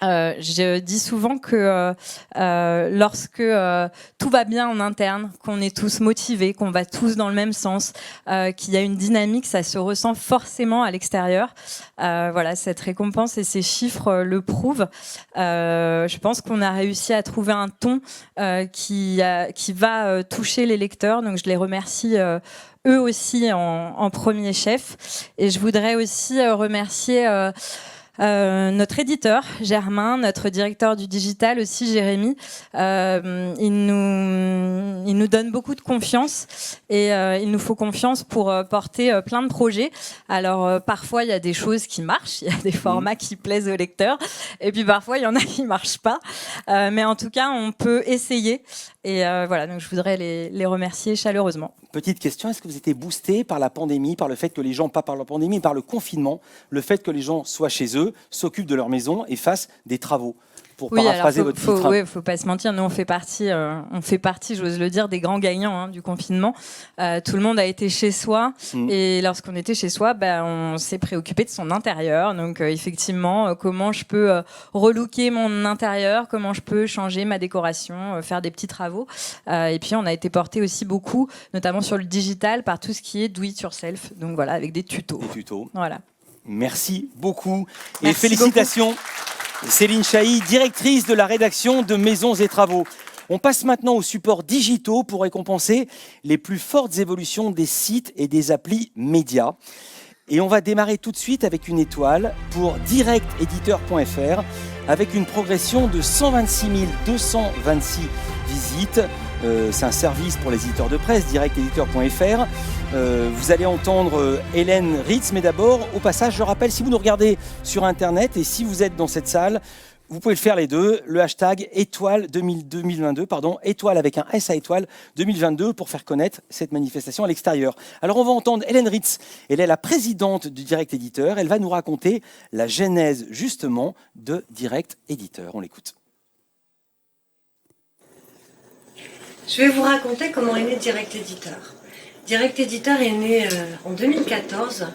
Je dis souvent que lorsque tout va bien en interne, qu'on est tous motivés, qu'on va tous dans le même sens, qu'il y a une dynamique, ça se ressent forcément à l'extérieur. Voilà, cette récompense et ces chiffres le prouvent. Je pense qu'on a réussi à trouver un ton qui va toucher les lecteurs, donc je les remercie eux aussi en premier chef. Et je voudrais aussi remercier notre éditeur Germain, notre directeur du digital aussi Jérémy. Il nous donne beaucoup de confiance, et il nous faut confiance pour porter plein de projets. Alors parfois il y a des choses qui marchent, il y a des formats qui plaisent aux lecteurs, et puis parfois il y en a qui marchent pas, mais en tout cas on peut essayer, et voilà, donc je voudrais les remercier chaleureusement. Petite question, est-ce que vous étiez boosté par la pandémie, par le fait que les gens, pas par la pandémie, mais par le confinement, le fait que les gens soient chez eux, s'occupent de leur maison et fassent des travaux? Pour paraphraser votre titre. Oui, faut pas se mentir. Nous, on fait partie, j'ose le dire, des grands gagnants du confinement. Tout le monde a été chez soi, et lorsqu'on était chez soi, on s'est préoccupé de son intérieur. Donc, effectivement, comment je peux relooker mon intérieur, comment je peux changer ma décoration, faire des petits travaux. Et puis, on a été porté aussi beaucoup, notamment sur le digital, par tout ce qui est do it yourself. Donc voilà, avec des tutos. Des tutos. Voilà. Merci beaucoup. Merci et félicitations. Beaucoup. Céline Chahi, directrice de la rédaction de Maisons et Travaux. On passe maintenant aux supports digitaux pour récompenser les plus fortes évolutions des sites et des applis médias. Et on va démarrer tout de suite avec une étoile pour directediteur.fr, avec une progression de 126 226 visites. C'est un service pour les éditeurs de presse, directediteur.fr. Vous allez entendre Hélène Ritz, mais d'abord, au passage, je rappelle, si vous nous regardez sur Internet et si vous êtes dans cette salle, vous pouvez le faire les deux, le hashtag étoile 2022, étoile avec un S à étoile 2022 pour faire connaître cette manifestation à l'extérieur. Alors on va entendre Hélène Ritz, elle est la présidente du Direct Éditeur, elle va nous raconter la genèse justement de Direct Éditeur. On l'écoute. Je vais vous raconter comment est né Direct Éditeur. Direct Éditeur est né en 2014,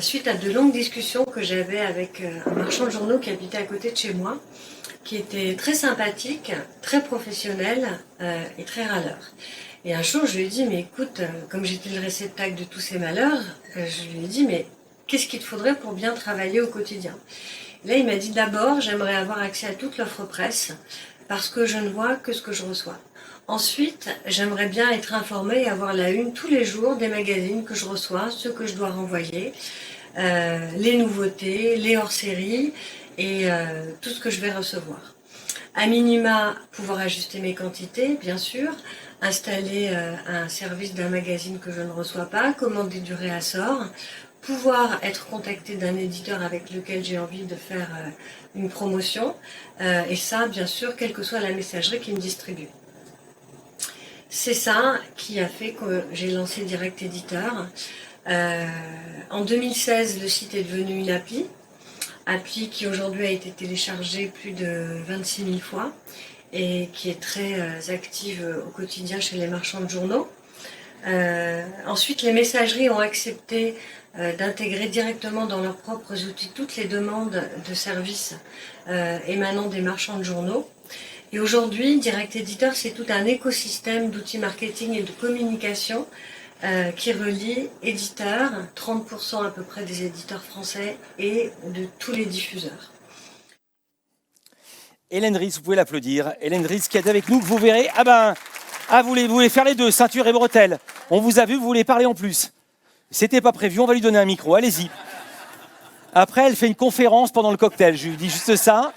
suite à de longues discussions que j'avais avec un marchand de journaux qui habitait à côté de chez moi. qui était très sympathique, très professionnel et très râleur. Et un jour, je lui ai dit, mais écoute, comme j'étais le réceptacle de tous ces malheurs, je lui ai dit, mais qu'est-ce qu'il te faudrait pour bien travailler au quotidien? Là, il m'a dit, d'abord, j'aimerais avoir accès à toute l'offre presse, parce que je ne vois que ce que je reçois. Ensuite, j'aimerais bien être informée et avoir la une tous les jours des magazines que je reçois, ceux que je dois renvoyer, les nouveautés, les hors-séries et tout ce que je vais recevoir. À minima, pouvoir ajuster mes quantités, bien sûr, installer un service d'un magazine que je ne reçois pas, commander du réassort, pouvoir être contacté d'un éditeur avec lequel j'ai envie de faire une promotion, et ça, bien sûr, quelle que soit la messagerie qui me distribue. C'est ça qui a fait que j'ai lancé Direct Éditeur. En 2016, le site est devenu une appli qui aujourd'hui a été téléchargée plus de 26 000 fois et qui est très active au quotidien chez les marchands de journaux. Ensuite, les messageries ont accepté d'intégrer directement dans leurs propres outils toutes les demandes de services émanant des marchands de journaux. Et aujourd'hui, Direct Éditeur, c'est tout un écosystème d'outils marketing et de communication qui relie éditeurs, 30% à peu près des éditeurs français et de tous les diffuseurs. Hélène Ries, vous pouvez l'applaudir. Hélène Ries qui est avec nous, que vous verrez. Vous voulez faire les deux, ceinture et bretelles. On vous a vu, vous voulez parler en plus. C'était pas prévu, on va lui donner un micro, allez-y. Après, elle fait une conférence pendant le cocktail, je lui dis juste ça.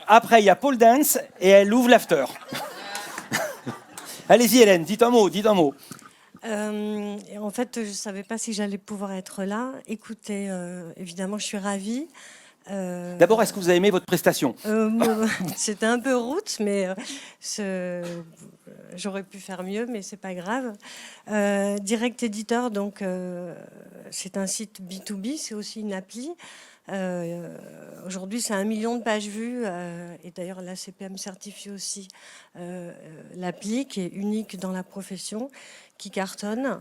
Après, il y a pole dance et elle ouvre l'after. Allez-y Hélène, dites un mot. En fait, je ne savais pas si j'allais pouvoir être là. Écoutez, évidemment, je suis ravie. D'abord, est-ce que vous avez aimé votre prestation? C'était un peu route, mais j'aurais pu faire mieux, mais c'est pas grave. Direct Éditeur, donc, c'est un site B2B, c'est aussi une appli. Aujourd'hui, c'est 1 million de pages vues, et d'ailleurs la CPM certifie aussi l'appli qui est unique dans la profession, qui cartonne.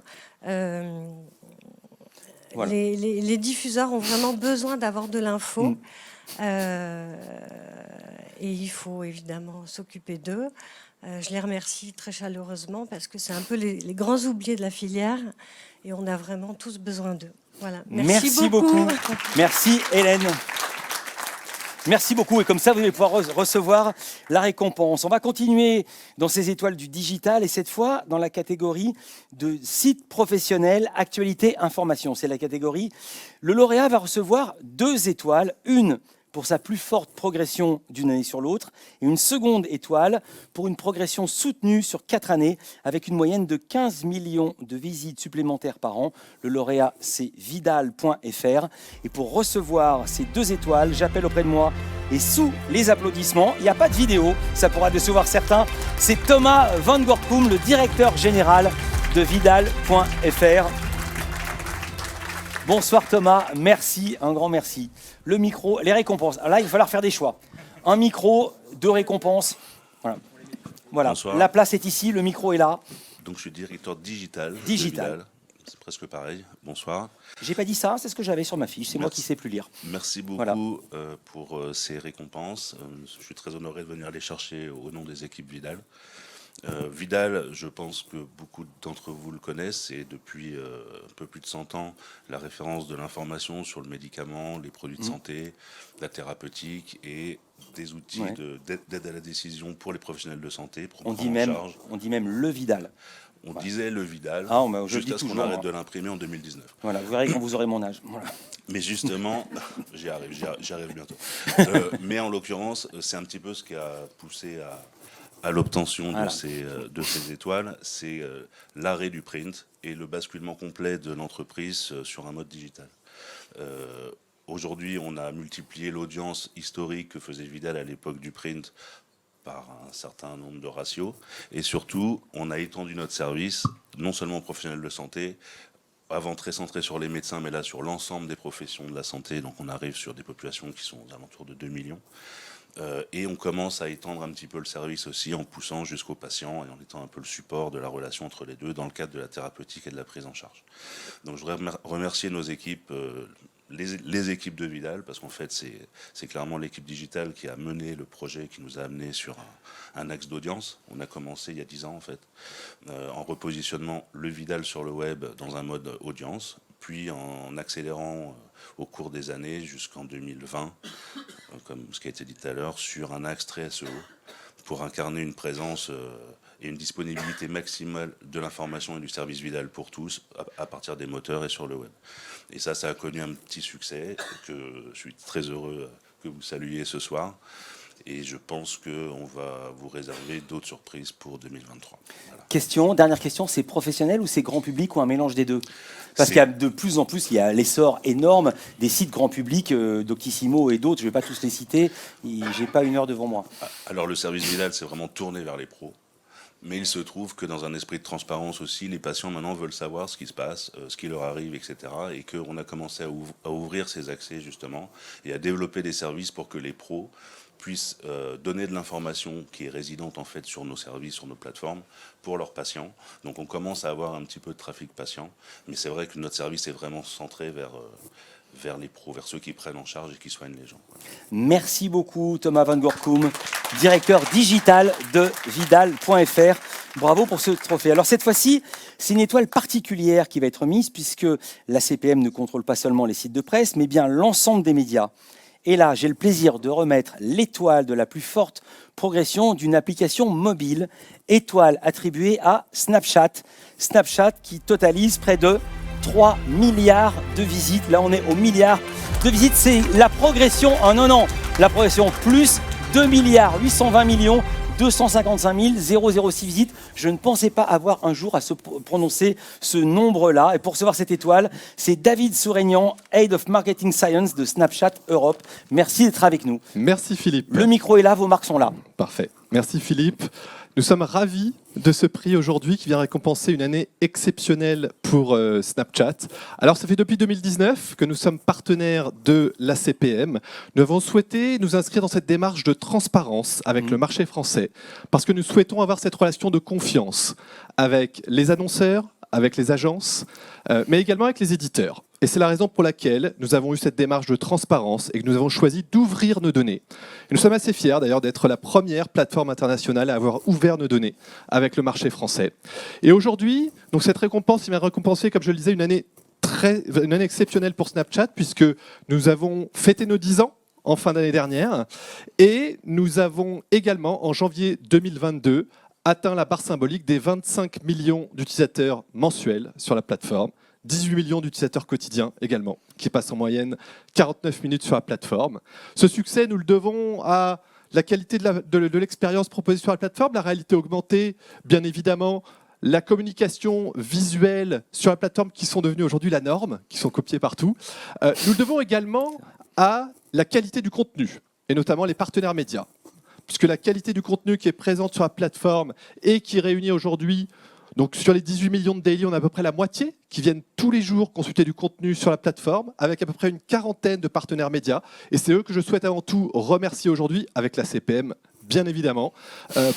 Voilà. Les diffuseurs ont vraiment besoin d'avoir de l'info, et il faut évidemment s'occuper d'eux. Je les remercie très chaleureusement parce que c'est un peu les grands oubliés de la filière et on a vraiment tous besoin d'eux. Voilà. Merci beaucoup. Merci Hélène. Merci beaucoup. Et comme ça, vous allez pouvoir recevoir la récompense. On va continuer dans ces étoiles du digital et cette fois dans la catégorie de site professionnel, actualité, information. C'est la catégorie. Le lauréat va recevoir 2 étoiles. Une pour sa plus forte progression d'une année sur l'autre et une seconde étoile pour une progression soutenue sur 4 années avec une moyenne de 15 millions de visites supplémentaires par an. Le lauréat, c'est vidal.fr. Et pour recevoir ces 2 étoiles, j'appelle auprès de moi et sous les applaudissements, il n'y a pas de vidéo, ça pourra décevoir certains, c'est Thomas Van Gorkum, le directeur général de vidal.fr. Bonsoir Thomas, merci, un grand merci. Le micro, les récompenses. Alors là, il va falloir faire des choix. Un micro, 2 récompenses. Voilà. Bonsoir. La place est ici, le micro est là. Donc je suis directeur digital. Digital. C'est presque pareil. Bonsoir. J'ai pas dit ça, c'est ce que j'avais sur ma fiche. C'est moi qui sais plus lire. Merci beaucoup voilà. Pour ces récompenses. Je suis très honoré de venir les chercher au nom des équipes Vidal. Vidal, je pense que beaucoup d'entre vous le connaissent, et depuis un peu plus de 100 ans, la référence de l'information sur le médicament, les produits de santé, la thérapeutique et des outils d'aide à la décision pour les professionnels de santé. Pour on dit même le Vidal. On disait le Vidal, juste à ce qu'on arrête de l'imprimer en 2019. Voilà, vous verrez quand vous aurez mon âge. Voilà. Mais justement, j'y arrive bientôt. Mais en l'occurrence, c'est un petit peu ce qui a poussé à l'obtention de ces étoiles, c'est l'arrêt du print et le basculement complet de l'entreprise sur un mode digital. Aujourd'hui, on a multiplié l'audience historique que faisait Vidal à l'époque du print par un certain nombre de ratios, et surtout, on a étendu notre service, non seulement aux professionnels de santé, avant très centré sur les médecins, mais là sur l'ensemble des professions de la santé, donc on arrive sur des populations qui sont aux alentours de 2 millions. Et on commence à étendre un petit peu le service aussi en poussant jusqu'aux patients et en étant un peu le support de la relation entre les deux dans le cadre de la thérapeutique et de la prise en charge. Donc je voudrais remercier nos équipes, les équipes de Vidal, parce qu'en fait, c'est clairement l'équipe digitale qui a mené le projet, qui nous a amené sur un axe d'audience. On a commencé il y a 10 ans, en fait, en repositionnant le Vidal sur le web dans un mode audience, puis en accélérant au cours des années jusqu'en 2020, comme ce qui a été dit tout à l'heure, sur un axe très SEO, pour incarner une présence et une disponibilité maximale de l'information et du service Vidal pour tous à partir des moteurs et sur le web. Et ça a connu un petit succès que je suis très heureux que vous saluiez ce soir. Et je pense qu'on va vous réserver d'autres surprises pour 2023. Voilà. Dernière question, c'est professionnel ou c'est grand public ou un mélange des deux? Parce qu'il y a de plus en plus, il y a l'essor énorme des sites grand public, Doctissimo et d'autres, je ne vais pas tous les citer, j'ai pas une heure devant moi. Alors le service Vidal, c'est vraiment tourné vers les pros. Mais il se trouve que dans un esprit de transparence aussi, les patients maintenant veulent savoir ce qui se passe, ce qui leur arrive, etc. Et qu'on a commencé à ouvrir ces accès justement et à développer des services pour que les pros puissent donner de l'information qui est résidente en fait sur nos services, sur nos plateformes, pour leurs patients. Donc on commence à avoir un petit peu de trafic patient. Mais c'est vrai que notre service est vraiment centré vers les pros, vers ceux qui prennent en charge et qui soignent les gens. Merci beaucoup Thomas Van Gorkum, directeur digital de Vidal.fr. Bravo pour ce trophée. Alors cette fois-ci, c'est une étoile particulière qui va être mise puisque la CPM ne contrôle pas seulement les sites de presse, mais bien l'ensemble des médias. Et là, j'ai le plaisir de remettre l'étoile de la plus forte progression d'une application mobile, étoile attribuée à Snapchat. Snapchat qui totalise près de 3 milliards de visites. Là, on est au milliard de visites. C'est la progression en un an. La progression plus 2 milliards 820 millions 255 006 visites. Je ne pensais pas avoir un jour à se prononcer ce nombre-là. Et pour recevoir cette étoile, c'est David Sourignan, Head of Marketing Science de Snapchat Europe. Merci d'être avec nous. Merci Philippe. Le micro est là, vos marques sont là. Parfait. Merci Philippe. Nous sommes ravis de ce prix aujourd'hui qui vient récompenser une année exceptionnelle pour Snapchat. Alors ça fait depuis 2019 que nous sommes partenaires de la CPM. Nous avons souhaité nous inscrire dans cette démarche de transparence avec le marché français parce que nous souhaitons avoir cette relation de confiance avec les annonceurs, avec les agences, mais également avec les éditeurs. Et c'est la raison pour laquelle nous avons eu cette démarche de transparence et que nous avons choisi d'ouvrir nos données. Et nous sommes assez fiers d'ailleurs d'être la première plateforme internationale à avoir ouvert nos données avec le marché français. Et aujourd'hui, donc cette récompense vient récompenser, comme je le disais, une année exceptionnelle pour Snapchat puisque nous avons fêté nos 10 ans en fin d'année dernière et nous avons également, en janvier 2022, atteint la barre symbolique des 25 millions d'utilisateurs mensuels sur la plateforme. 18 millions d'utilisateurs quotidiens également, qui passent en moyenne 49 minutes sur la plateforme. Ce succès, nous le devons à la qualité de l'expérience proposée sur la plateforme, la réalité augmentée, bien évidemment, la communication visuelle sur la plateforme qui sont devenues aujourd'hui la norme, qui sont copiées partout. Nous le devons également à la qualité du contenu, et notamment les partenaires médias. Puisque la qualité du contenu qui est présente sur la plateforme et qui réunit aujourd'hui, donc sur les 18 millions de daily, on a à peu près la moitié qui viennent tous les jours consulter du contenu sur la plateforme, avec à peu près une quarantaine de partenaires médias. Et c'est eux que je souhaite avant tout remercier aujourd'hui, avec la CPM, bien évidemment,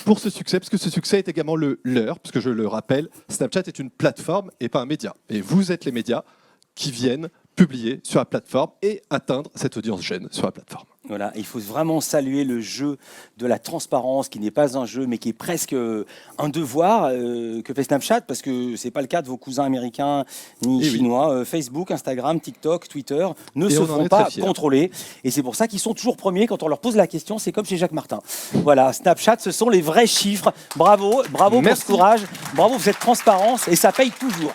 pour ce succès, parce que ce succès est également le leur, parce que je le rappelle, Snapchat est une plateforme et pas un média. Et vous êtes les médias qui viennent publier sur la plateforme et atteindre cette audience jeune sur la plateforme. Voilà, il faut vraiment saluer le jeu de la transparence qui n'est pas un jeu mais qui est presque un devoir que fait Snapchat parce que c'est pas le cas de vos cousins américains ni chinois. Oui. Facebook, Instagram, TikTok, Twitter ne se font pas contrôler et c'est pour ça qu'ils sont toujours premiers quand on leur pose la question. C'est comme chez Jacques Martin. Voilà, Snapchat, ce sont les vrais chiffres. Bravo pour ce courage, bravo pour cette transparence et ça paye toujours.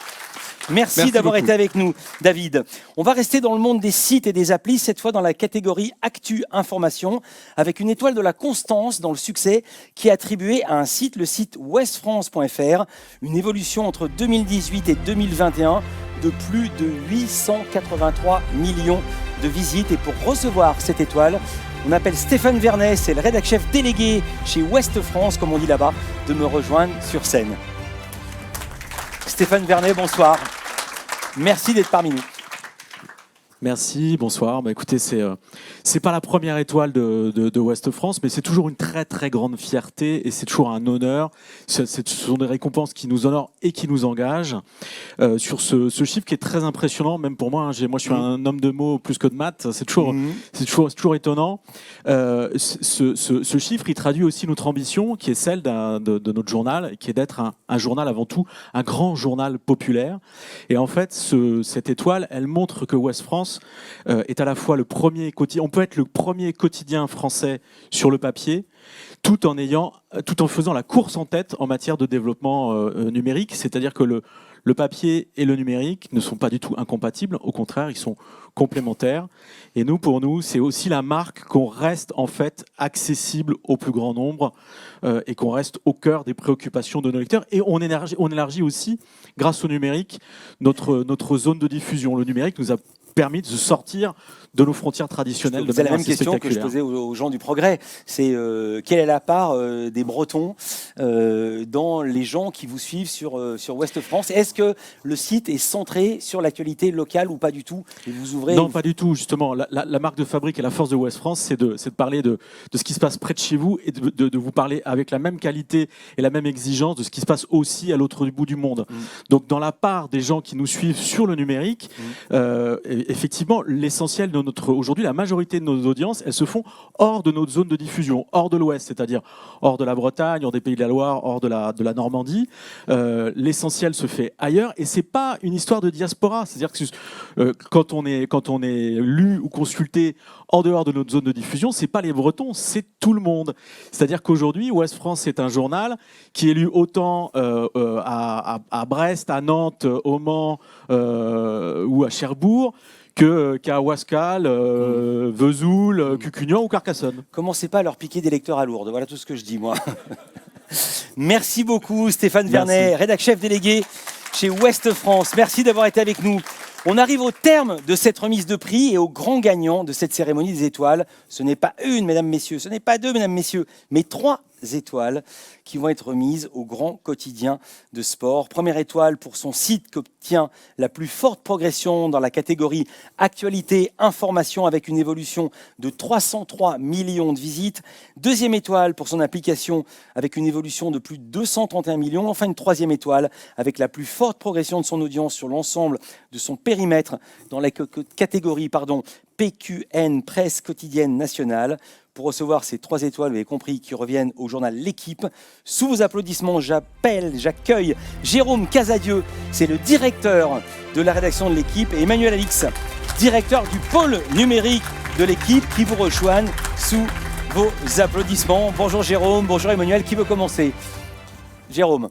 Merci d'avoir été avec nous, David. On va rester dans le monde des sites et des applis, cette fois dans la catégorie Actu Information, avec une étoile de la constance dans le succès qui est attribuée à un site, le site westfrance.fr, une évolution entre 2018 et 2021 de plus de 883 millions de visites. Et pour recevoir cette étoile, on appelle Stéphane Vernet, c'est le rédac-chef délégué chez Ouest France, comme on dit là-bas, de me rejoindre sur scène. Stéphane Vernet, bonsoir. Merci d'être parmi nous. Merci, bonsoir. Écoutez, c'est pas la première étoile de Ouest France, mais c'est toujours une très très grande fierté et c'est toujours un honneur. Ce sont des récompenses qui nous honorent et qui nous engagent. Sur ce chiffre qui est très impressionnant, même pour moi. Moi, je suis un homme de mots plus que de maths. C'est toujours étonnant. Ce chiffre, il traduit aussi notre ambition, qui est celle de notre journal, qui est d'être un journal avant tout, un grand journal populaire. Et en fait, cette étoile, elle montre que Ouest France est à la fois le premier quotidien. On peut être le premier quotidien français sur le papier, tout en faisant la course en tête en matière de développement numérique. C'est-à-dire que le papier et le numérique ne sont pas du tout incompatibles. Au contraire, ils sont complémentaires. Et pour nous, c'est aussi la marque qu'on reste en fait accessible au plus grand nombre et qu'on reste au cœur des préoccupations de nos lecteurs. Et on élargit aussi, grâce au numérique, notre zone de diffusion. Le numérique nous a permis de se sortir de nos frontières traditionnelles. C'est la même question que je posais aux gens du Progrès. C'est quelle est la part des Bretons dans les gens qui vous suivent sur Ouest France? Est-ce que le site est centré sur l'actualité locale ou pas du tout? Et vous ouvrez Non, pas du tout. Justement, la marque de fabrique et la force de Ouest France, c'est de parler de ce qui se passe près de chez vous et de vous parler avec la même qualité et la même exigence de ce qui se passe aussi à l'autre bout du monde. Donc, dans la part des gens qui nous suivent sur le numérique, effectivement, l'essentiel de aujourd'hui, la majorité de nos audiences, elles se font hors de notre zone de diffusion, hors de l'Ouest, c'est-à-dire hors de la Bretagne, hors des Pays de la Loire, hors de la Normandie. L'essentiel se fait ailleurs, et c'est pas une histoire de diaspora. C'est-à-dire que quand on est lu ou consulté en dehors de notre zone de diffusion, c'est pas les Bretons, c'est tout le monde. C'est-à-dire qu'aujourd'hui, Ouest France, c'est un journal qui est lu autant à Brest, à Nantes, au Mans ou à Cherbourg qu'à Ouascal, Vesoul, Cucugnan ou Carcassonne. Commencez pas à leur piquer des lecteurs à Lourdes. Voilà tout ce que je dis, moi. Merci beaucoup, Stéphane Vernet, rédac chef délégué chez Ouest France. Merci d'avoir été avec nous. On arrive au terme de cette remise de prix et au grand gagnant de cette cérémonie des étoiles. Ce n'est pas une, mesdames, messieurs, ce n'est pas deux, mesdames, messieurs, mais 3 étoiles qui vont être remises au grand quotidien de sport. Première étoile pour son site qui obtient la plus forte progression dans la catégorie actualité, information avec une évolution de 303 millions de visites. Deuxième étoile pour son application avec une évolution de plus de 231 millions. Enfin, une troisième étoile avec la plus forte progression de son audience sur l'ensemble de son périmètre dans la catégorie PQN, Presse quotidienne nationale. Pour recevoir ces 3 étoiles, vous avez compris, qui reviennent au journal L'Équipe. Sous vos applaudissements, j'accueille Jérôme Casadieu, c'est le directeur de la rédaction de L'Équipe, et Emmanuel Alix, directeur du pôle numérique de L'Équipe, qui vous rejoignent sous vos applaudissements. Bonjour Jérôme, bonjour Emmanuel, qui veut commencer? Jérôme.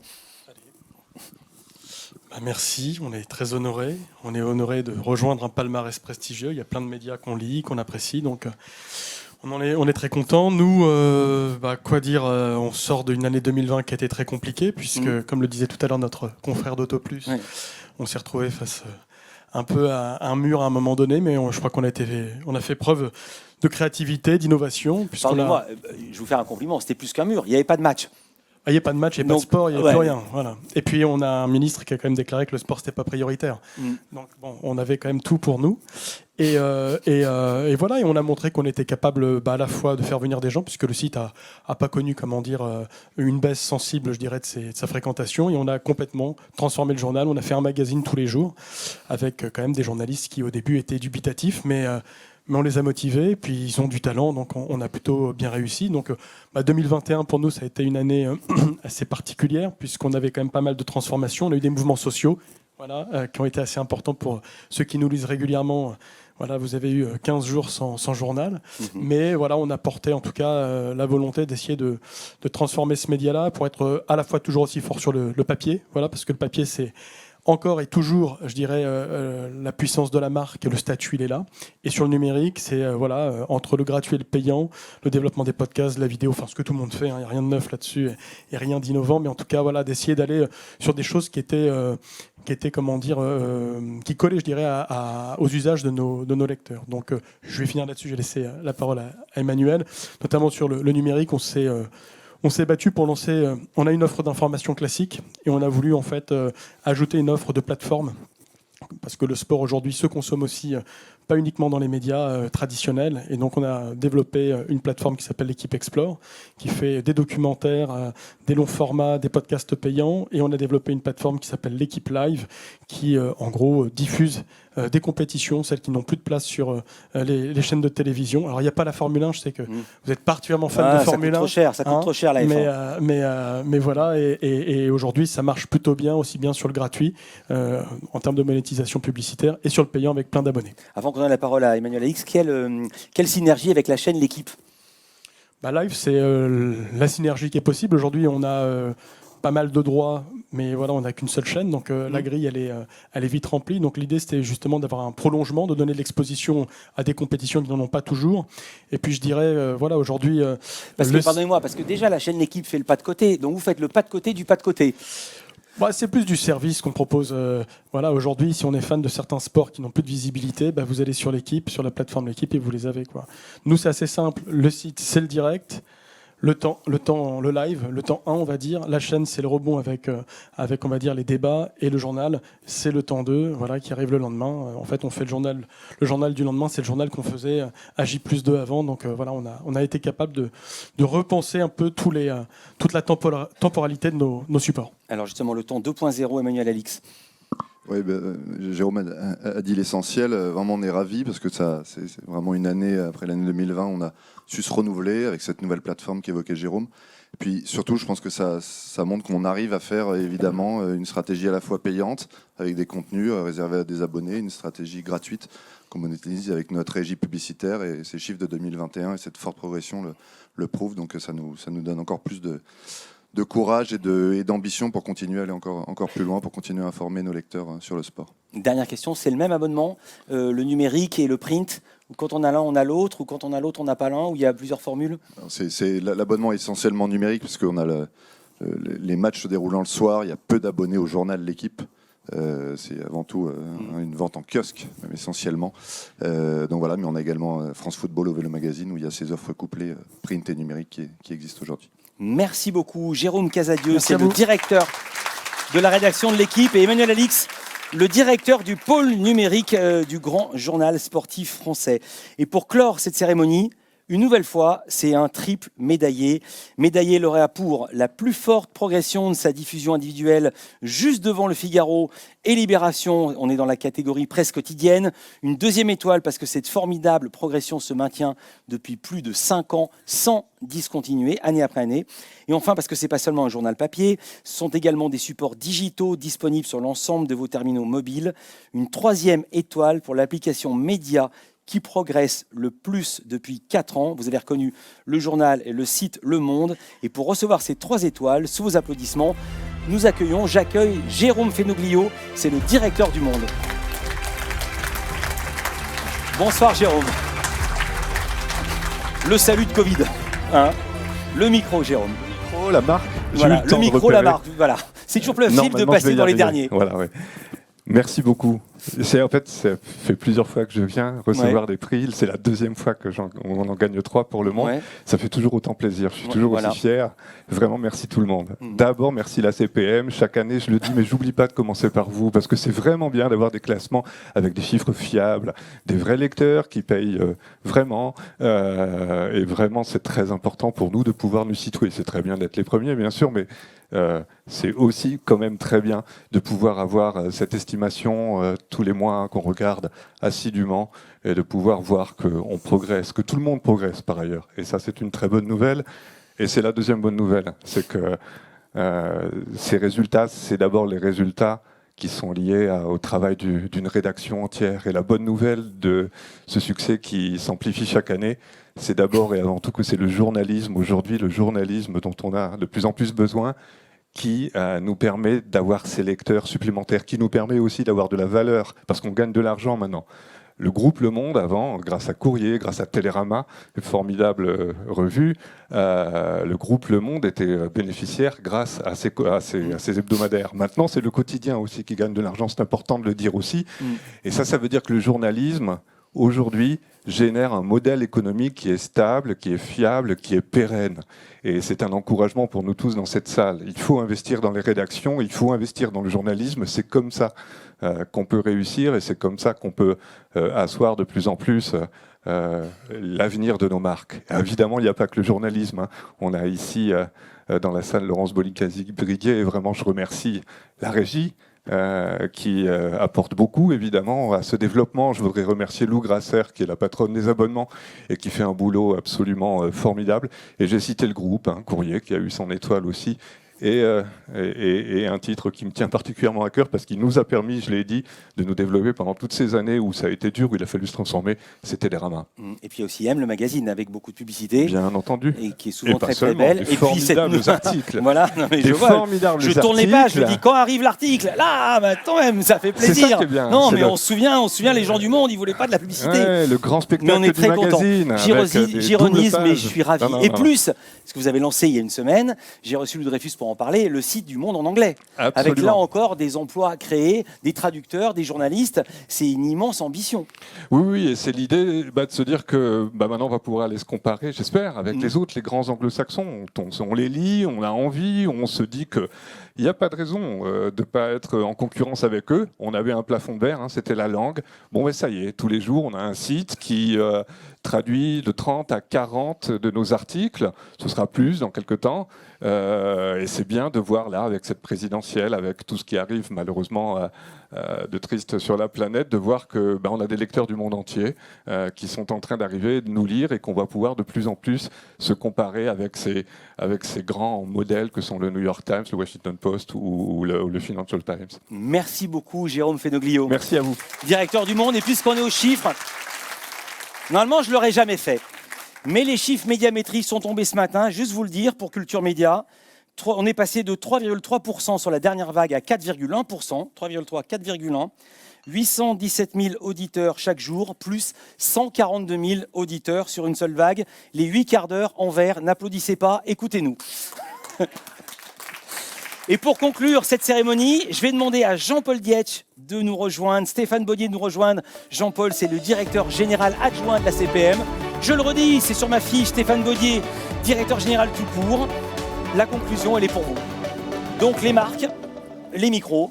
Merci, on est très honorés. On est honorés de rejoindre un palmarès prestigieux. Il y a plein de médias qu'on lit, qu'on apprécie, donc on est très contents. Nous, quoi dire, on sort d'une année 2020 qui a été très compliquée, puisque, comme le disait tout à l'heure notre confrère d'Autoplus, on s'est retrouvé face un peu à un mur à un moment donné, mais je crois qu'on a fait preuve de créativité, d'innovation. Pardonnez-moi, je vais vous faire un compliment, c'était plus qu'un mur, il n'y avait pas de match. Il n'y a pas de match, il n'y a pas de sport, il n'y a plus rien. Voilà. Et puis on a un ministre qui a quand même déclaré que le sport c'était pas prioritaire. Donc bon, on avait quand même tout pour nous. Et voilà, et on a montré qu'on était capable à la fois de faire venir des gens, puisque le site a pas connu, une baisse sensible, je dirais, de sa fréquentation. Et on a complètement transformé le journal. On a fait un magazine tous les jours, avec quand même des journalistes qui au début étaient dubitatifs, mais on les a motivés, puis ils ont du talent, donc on a plutôt bien réussi. Donc 2021, pour nous, ça a été une année assez particulière, puisqu'on avait quand même pas mal de transformations. On a eu des mouvements sociaux qui ont été assez importants pour ceux qui nous lisent régulièrement. Voilà, vous avez eu 15 jours sans journal, mais voilà, on a porté en tout cas la volonté d'essayer de transformer ce média-là pour être à la fois toujours aussi fort sur le papier, voilà, parce que le papier, c'est encore et toujours, je dirais, la puissance de la marque, le statut, il est là. Et sur le numérique, c'est entre le gratuit et le payant, le développement des podcasts, la vidéo, enfin ce que tout le monde fait, il n'y a rien de neuf là-dessus et rien d'innovant, mais en tout cas, voilà, d'essayer d'aller sur des choses qui étaient qui collaient, je dirais, aux usages de nos lecteurs. Donc, je vais finir là-dessus, je vais laisser la parole à Emmanuel, notamment sur le numérique. On s'est battu pour lancer. On a une offre d'information classique et on a voulu en fait ajouter une offre de plateforme, parce que le sport aujourd'hui se consomme aussi pas uniquement dans les médias traditionnels. Et donc on a développé une plateforme qui s'appelle l'équipe Explore, qui fait des documentaires, des longs formats, des podcasts payants. Et on a développé une plateforme qui s'appelle l'équipe Live, qui en gros diffuse des compétitions, celles qui n'ont plus de place sur les chaînes de télévision. Alors il n'y a pas la Formule 1, je sais que vous êtes particulièrement fan de Formule 1. Ça coûte trop cher la F1. Mais voilà, et aujourd'hui ça marche plutôt bien, aussi bien sur le gratuit en termes de monétisation publicitaire et sur le payant avec plein d'abonnés. Avant qu'on donne la parole à Emmanuel Alix, quelle synergie avec la chaîne L'équipe? Live, c'est la synergie qui est possible. Aujourd'hui, on a pas mal de droits, mais voilà, on n'a qu'une seule chaîne, donc la grille, elle est vite remplie. Donc l'idée, c'était justement d'avoir un prolongement, de donner de l'exposition à des compétitions qui n'en ont pas toujours. Et puis je dirais, voilà, aujourd'hui... Pardonnez-moi, parce que déjà, la chaîne L'équipe fait le pas de côté, donc vous faites le pas de côté du pas de côté. C'est plus du service qu'on propose. Voilà, aujourd'hui, si on est fan de certains sports qui n'ont plus de visibilité, vous allez sur l'équipe, sur la plateforme L'équipe, et vous les avez, quoi. Nous, c'est assez simple. Le site, c'est le direct. Le live, le temps 1, on va dire. La chaîne, c'est le rebond avec, on va dire, les débats. Et le journal, c'est le temps 2, voilà, qui arrive le lendemain. En fait, on fait le journal du lendemain, c'est le journal qu'on faisait à J+2 avant. Donc voilà, on a été capable de repenser un peu toute la temporalité de nos supports. Alors justement, le temps 2.0, Emmanuel Alix. Oui, Jérôme a dit l'essentiel. Vraiment, on est ravis parce que c'est vraiment une année, après l'année 2020, on a su se renouveler avec cette nouvelle plateforme qu'évoquait Jérôme. Et puis surtout, je pense que ça montre qu'on arrive à faire évidemment une stratégie à la fois payante, avec des contenus réservés à des abonnés, une stratégie gratuite qu'on monétise avec notre régie publicitaire, et ces chiffres de 2021 et cette forte progression le prouvent. Donc ça nous donne encore plus de courage et d'ambition pour continuer à aller encore plus loin, pour continuer à informer nos lecteurs sur le sport. Dernière question, c'est le même abonnement, le numérique et le print, ou quand on a l'un, on a l'autre, ou quand on a l'autre, on n'a pas l'un, ou il y a plusieurs formules? L'abonnement est essentiellement numérique, parce qu'on a les matchs se déroulant le soir, il y a peu d'abonnés au journal L'équipe. C'est avant tout une vente en kiosque, même essentiellement. Donc voilà, mais on a également France Football au Vélo Magazine, où il y a ces offres couplées print et numérique qui existent aujourd'hui. Merci beaucoup. Jérôme Casadieu, c'est le directeur de la rédaction de L'équipe, et Emmanuel Alix, le directeur du pôle numérique du grand journal sportif français. Et pour clore cette cérémonie, une nouvelle fois, c'est un triple médaillé. Médaillé lauréat pour la plus forte progression de sa diffusion individuelle, juste devant Le Figaro et Libération. On est dans la catégorie presse quotidienne. Une deuxième étoile parce que cette formidable progression se maintient depuis plus de 5 ans sans discontinuer, année après année. Et enfin, parce que ce n'est pas seulement un journal papier, ce sont également des supports digitaux disponibles sur l'ensemble de vos terminaux mobiles. Une troisième étoile pour l'application Média qui progresse le plus depuis 4 ans. Vous avez reconnu le journal et le site Le Monde. Et pour recevoir ces 3 étoiles, sous vos applaudissements, j'accueille Jérôme Fenoglio, c'est le directeur du Monde. Bonsoir Jérôme. Le salut de Covid. Le micro, Jérôme. Le micro, la marque. Voilà, le micro, la marque. Voilà. C'est toujours plus facile de passer dans les derniers. Voilà, ouais. Merci beaucoup. En fait, ça fait plusieurs fois que je viens recevoir des prix. C'est la deuxième fois qu'on en gagne 3 pour le Monde. Ouais. Ça fait toujours autant plaisir. Je suis toujours aussi fier. Vraiment, merci tout le monde. D'abord, merci la CPM. Chaque année, je le dis, mais j'oublie pas de commencer par vous, parce que c'est vraiment bien d'avoir des classements avec des chiffres fiables, des vrais lecteurs qui payent vraiment. Et vraiment, c'est très important pour nous de pouvoir nous situer. C'est très bien d'être les premiers, bien sûr, mais c'est aussi quand même très bien de pouvoir avoir cette estimation tous les mois qu'on regarde assidûment et de pouvoir voir qu'on progresse, que tout le monde progresse par ailleurs. Et ça, c'est une très bonne nouvelle. Et c'est la deuxième bonne nouvelle, c'est que ces résultats, c'est d'abord les résultats qui sont liés au travail d'une rédaction entière. Et la bonne nouvelle de ce succès qui s'amplifie chaque année, c'est d'abord et avant tout que c'est le journalisme, aujourd'hui le journalisme dont on a de plus en plus besoin, qui nous permet d'avoir ces lecteurs supplémentaires, qui nous permet aussi d'avoir de la valeur, parce qu'on gagne de l'argent maintenant. Le groupe Le Monde, avant, grâce à Courrier, grâce à Télérama, une formidable revue, le groupe Le Monde était bénéficiaire grâce à ces hebdomadaires. Maintenant, c'est le quotidien aussi qui gagne de l'argent, c'est important de le dire aussi. Et ça veut dire que le journalisme, aujourd'hui, génère un modèle économique qui est stable, qui est fiable, qui est pérenne. Et c'est un encouragement pour nous tous dans cette salle. Il faut investir dans les rédactions, il faut investir dans le journalisme. C'est comme ça qu'on peut réussir et c'est comme ça qu'on peut asseoir de plus en plus l'avenir de nos marques. Évidemment, il n'y a pas que le journalisme. On a ici, dans la salle, Laurence Bolicasi-Briguet, et vraiment, je remercie la régie, qui apporte beaucoup évidemment à ce développement. Je voudrais remercier Lou Grasser qui est la patronne des abonnements et qui fait un boulot absolument formidable. Et j'ai cité le groupe, Courrier, qui a eu son étoile aussi. Et un titre qui me tient particulièrement à cœur parce qu'il nous a permis, je l'ai dit, de nous développer pendant toutes ces années où ça a été dur, où il a fallu se transformer, c'était Télérama. Et puis aussi M, le magazine, avec beaucoup de publicité. Bien entendu. Et qui est souvent très très belle. Et puis cette articles. Voilà, non, mais je tourne les pages, je dis quand arrive l'article. Là, quand même, ça fait plaisir. C'est ça qui est bien. Non, mais on se souvient, les gens du Monde, ils voulaient pas de la publicité. Ouais, le grand spectacle mais on est très du magazine. J'ironise, mais je suis ravi. Non, et plus, ce que vous avez lancé il y a une semaine, j'ai reçu Lou Dreyfus pour en parler, le site du Monde en anglais. Absolument. Avec là encore des emplois créés, des traducteurs, des journalistes. C'est une immense ambition. Oui, et c'est l'idée de se dire que maintenant on va pouvoir aller se comparer, j'espère, avec les autres, les grands anglo-saxons. On les lit, on a envie, on se dit qu'il n'y a pas de raison de ne pas être en concurrence avec eux. On avait un plafond de verre, c'était la langue. Bon, mais ça y est, tous les jours, on a un site qui traduit de 30 à 40 de nos articles. Ce sera plus dans quelques temps. Et c'est bien de voir là, avec cette présidentielle, avec tout ce qui arrive malheureusement de triste sur la planète, de voir que on a des lecteurs du monde entier qui sont en train d'arriver, de nous lire et qu'on va pouvoir de plus en plus se comparer avec ces grands modèles que sont le New York Times, le Washington Post ou le Financial Times. Merci beaucoup Jérôme Fenoglio. Merci à vous. Directeur du Monde. Et puisqu'on est aux chiffres, normalement je ne l'aurais jamais fait. Mais les chiffres médiamétrie sont tombés ce matin, juste vous le dire, pour Culture Média. On est passé de 3,3% sur la dernière vague à 4,1%. 3,3, 4,1. 817 000 auditeurs chaque jour, plus 142 000 auditeurs sur une seule vague. Les 8 quarts d'heure en vert, n'applaudissez pas, écoutez-nous. Et pour conclure cette cérémonie, je vais demander à Jean-Paul Dietsch de nous rejoindre, Stéphane Baudier de nous rejoindre. Jean-Paul, c'est le directeur général adjoint de la CPM. Je le redis, c'est sur ma fiche, Stéphane Baudier, directeur général tout court. La conclusion, elle est pour vous. Donc les marques, les micros,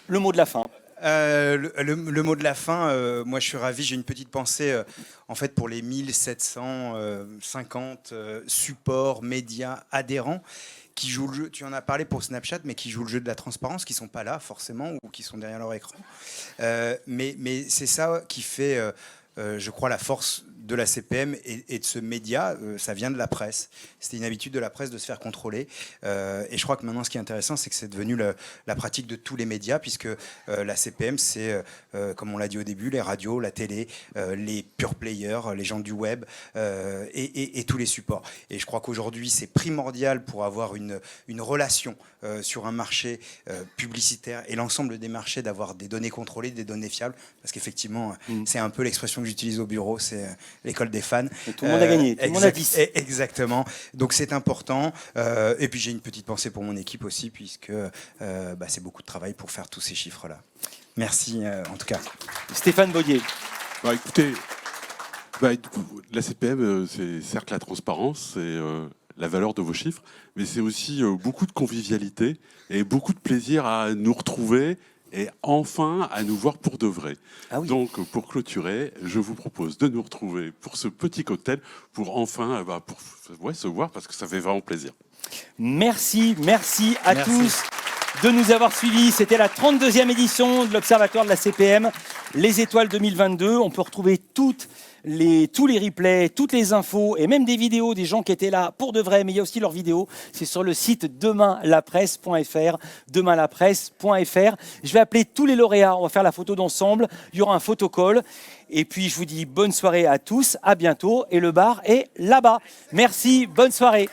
le mot de la fin. Le mot de la fin, moi je suis ravi, j'ai une petite pensée en fait pour les 1750 supports, médias, adhérents qui jouent le jeu, tu en as parlé pour Snapchat, mais qui jouent le jeu de la transparence, qui ne sont pas là forcément ou qui sont derrière leur écran. Mais c'est ça qui fait, je crois, la force de la CPM et de ce média. Ça vient de la presse. C'était une habitude de la presse de se faire contrôler. Et je crois que maintenant, ce qui est intéressant, c'est que c'est devenu la pratique de tous les médias, puisque la CPM, c'est, comme on l'a dit au début, les radios, la télé, les pure players, les gens du web et tous les supports. Et je crois qu'aujourd'hui, c'est primordial pour avoir une relation sur un marché publicitaire et l'ensemble des marchés d'avoir des données contrôlées, des données fiables, parce qu'effectivement, c'est un peu l'expression que j'utilise au bureau, c'est l'école des fans. Et tout le monde a gagné, tout le monde a 10. Exactement. Donc c'est important. Et puis j'ai une petite pensée pour mon équipe aussi, puisque c'est beaucoup de travail pour faire tous ces chiffres-là. Merci en tout cas. Stéphane Baudier. Écoutez, la CPM, c'est certes la transparence, c'est la valeur de vos chiffres, mais c'est aussi beaucoup de convivialité et beaucoup de plaisir à nous retrouver et enfin à nous voir pour de vrai. Ah oui. Donc pour clôturer, je vous propose de nous retrouver pour ce petit cocktail, pour enfin se voir, parce que ça fait vraiment plaisir. Merci à tous de nous avoir suivis. C'était la 32e édition de l'Observatoire de la CPM, les étoiles 2022. On peut retrouver tous les replays, toutes les infos et même des vidéos des gens qui étaient là pour de vrai, mais il y a aussi leurs vidéos. C'est sur le site demainlapresse.fr, demainlapresse.fr. Je vais appeler tous les lauréats, on va faire la photo d'ensemble, il y aura un photocall. Et puis je vous dis bonne soirée à tous, à bientôt, et le bar est là-bas. Merci, bonne soirée.